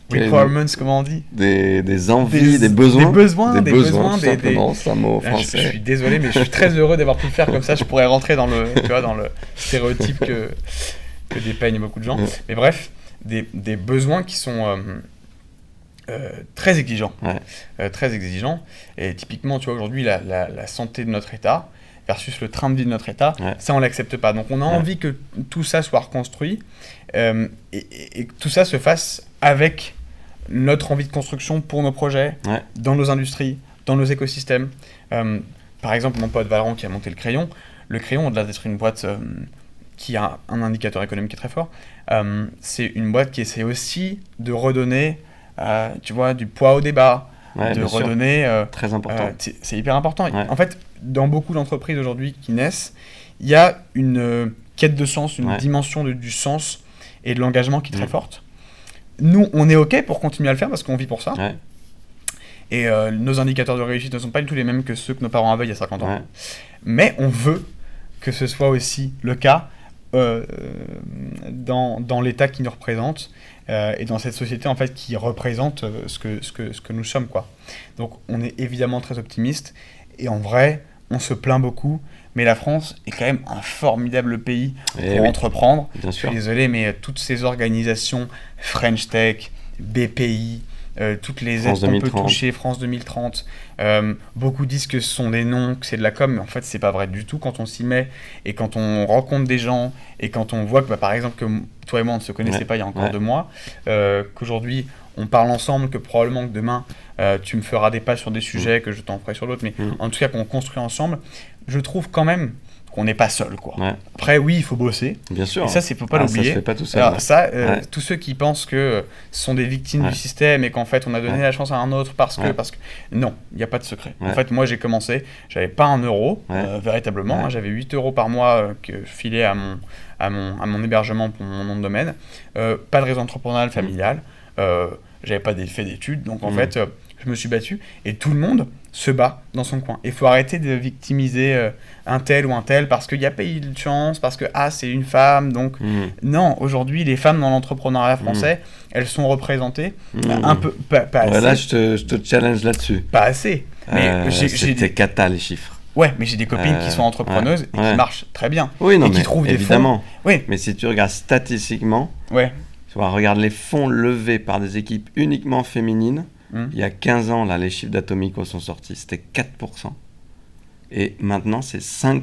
requirements, comment on dit ? Des envies, des besoins. Des besoins, tout simplement, c'est un mot français. Je suis désolé, mais je suis très heureux d'avoir pu le faire comme ça. Je pourrais rentrer dans le stéréotype que dépeignent beaucoup de gens. Mais bref, des besoins qui sont très exigeants. Très exigeants. Et typiquement, tu vois, aujourd'hui, la santé de notre État versus le train de vie de notre État, ça, on ne l'accepte pas. Donc, on a envie que tout ça soit reconstruit et que tout ça se fasse avec notre envie de construction pour nos projets, dans nos industries, dans nos écosystèmes. Par exemple, mon pote Valorant qui a monté le Crayon, au-delà d'être une boîte qui a un indicateur économique qui est très fort, c'est une boîte qui essaie aussi de redonner tu vois, du poids au débat, de redonner... très important. C'est hyper important. En fait, dans beaucoup d'entreprises aujourd'hui qui naissent, il y a une quête de sens, une dimension du sens et de l'engagement qui est très forte. Nous, on est OK pour continuer à le faire parce qu'on vit pour ça. Et nos indicateurs de réussite ne sont pas du tout les mêmes que ceux que nos parents avaient il y a 50 ans. Mais on veut que ce soit aussi le cas dans l'État qui nous représente et dans cette société en fait qui représente ce que nous sommes, quoi. Donc on est évidemment très optimiste et en vrai on se plaint beaucoup, mais la France est quand même un formidable pays pour entreprendre. Bien sûr. Je suis désolé, mais toutes ces organisations French Tech, BPI, toutes les aides qu'on peut toucher, France 2030, beaucoup disent que ce sont des noms, que c'est de la com, mais en fait c'est pas vrai du tout quand on s'y met et quand on rencontre des gens et quand on voit que par exemple que toi et moi on ne se connaissait pas il y a encore 2 mois, qu'aujourd'hui on parle ensemble, que probablement que demain tu me feras des pas sur des sujets, que je t'en ferai sur d'autres, mais en tout cas qu'on construit ensemble, je trouve quand même qu'on n'est pas seul, quoi. Après, oui, il faut bosser. Bien sûr. Et ça, il ne faut pas l'oublier. Ça se fait pas tout seul. Alors, tous ceux qui pensent que ce sont des victimes du système et qu'en fait, on a donné la chance à un autre parce que... Non, il n'y a pas de secret. En fait, moi, j'ai commencé, j'avais pas 1 euro, véritablement. Hein, j'avais 8 euros par mois que je filais à mon hébergement pour mon nom de domaine. Pas de réseau entrepreneurial familial. J'avais pas fait d'études. Donc, en fait, je me suis battu, et tout le monde se bat dans son coin. Il faut arrêter de victimiser un tel ou un tel parce qu'il n'y a pas eu de chance, parce que c'est une femme, donc... Non, aujourd'hui, les femmes dans l'entrepreneuriat français, elles sont représentées un peu... Pas assez. Là, je te challenge là-dessus. Pas assez. Mais c'était cata, les chiffres. Ouais, mais j'ai des copines qui sont entrepreneuses et qui marchent très bien. Oui, non, et qui trouvent évidemment. des fonds. Oui. Mais si tu regardes statistiquement, tu vois, regarde les fonds levés par des équipes uniquement féminines. Il y a 15 ans, là, les chiffres d'Atomico sont sortis, c'était 4%. Et maintenant, c'est 5%.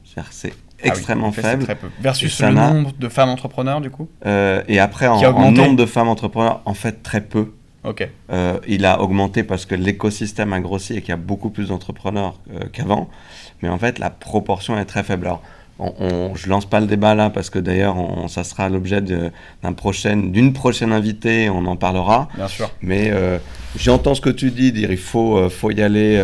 C'est-à-dire c'est extrêmement faible. C'est très peu. Versus le nombre de femmes entrepreneurs, du coup et après, en nombre de femmes entrepreneurs, en fait, très peu. Ok. Il a augmenté parce que l'écosystème a grossi et qu'il y a beaucoup plus d'entrepreneurs qu'avant. Mais en fait, la proportion est très faible. Alors, je lance pas le débat là parce que d'ailleurs, ça sera l'objet d'une prochaine invitée. On en parlera. Bien sûr. Mais j'entends ce que tu dis, dire il faut y aller,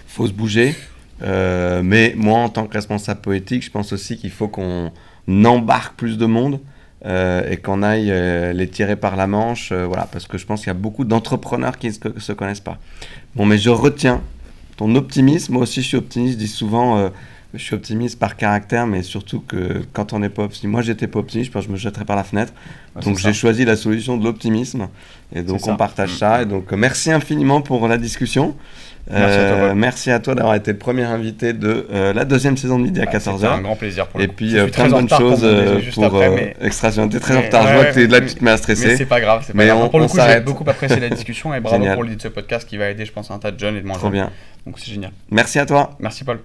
faut se bouger. Mais moi, en tant que responsable politique, je pense aussi qu'il faut qu'on embarque plus de monde. Et qu'on aille les tirer par la manche, voilà, parce que je pense qu'il y a beaucoup d'entrepreneurs qui ne se connaissent pas. Bon, mais je retiens ton optimisme. Moi aussi, je suis optimiste. Je dis souvent, je suis optimiste par caractère, mais surtout que quand on n'est pas optimiste, moi, j'étais pas optimiste, je pense que je me jetterais par la fenêtre. Donc, j'ai choisi la solution de l'optimisme. Et donc, on partage ça. Et donc, merci infiniment pour la discussion. Merci à toi d'avoir été le premier invité de la deuxième saison de Midi à 14h. C'était un grand plaisir pour le coup. Et puis plein de bonnes choses pour Extraction. T'es très en retard, je vois que là tu te mets à stresser. Mais c'est pas grave, pour le coup, j'ai beaucoup apprécié la discussion et bravo pour l'idée de ce podcast qui va aider, je pense, à un tas de jeunes et de moins jeunes. Trop bien. Donc c'est génial. Merci à toi. Merci Paul.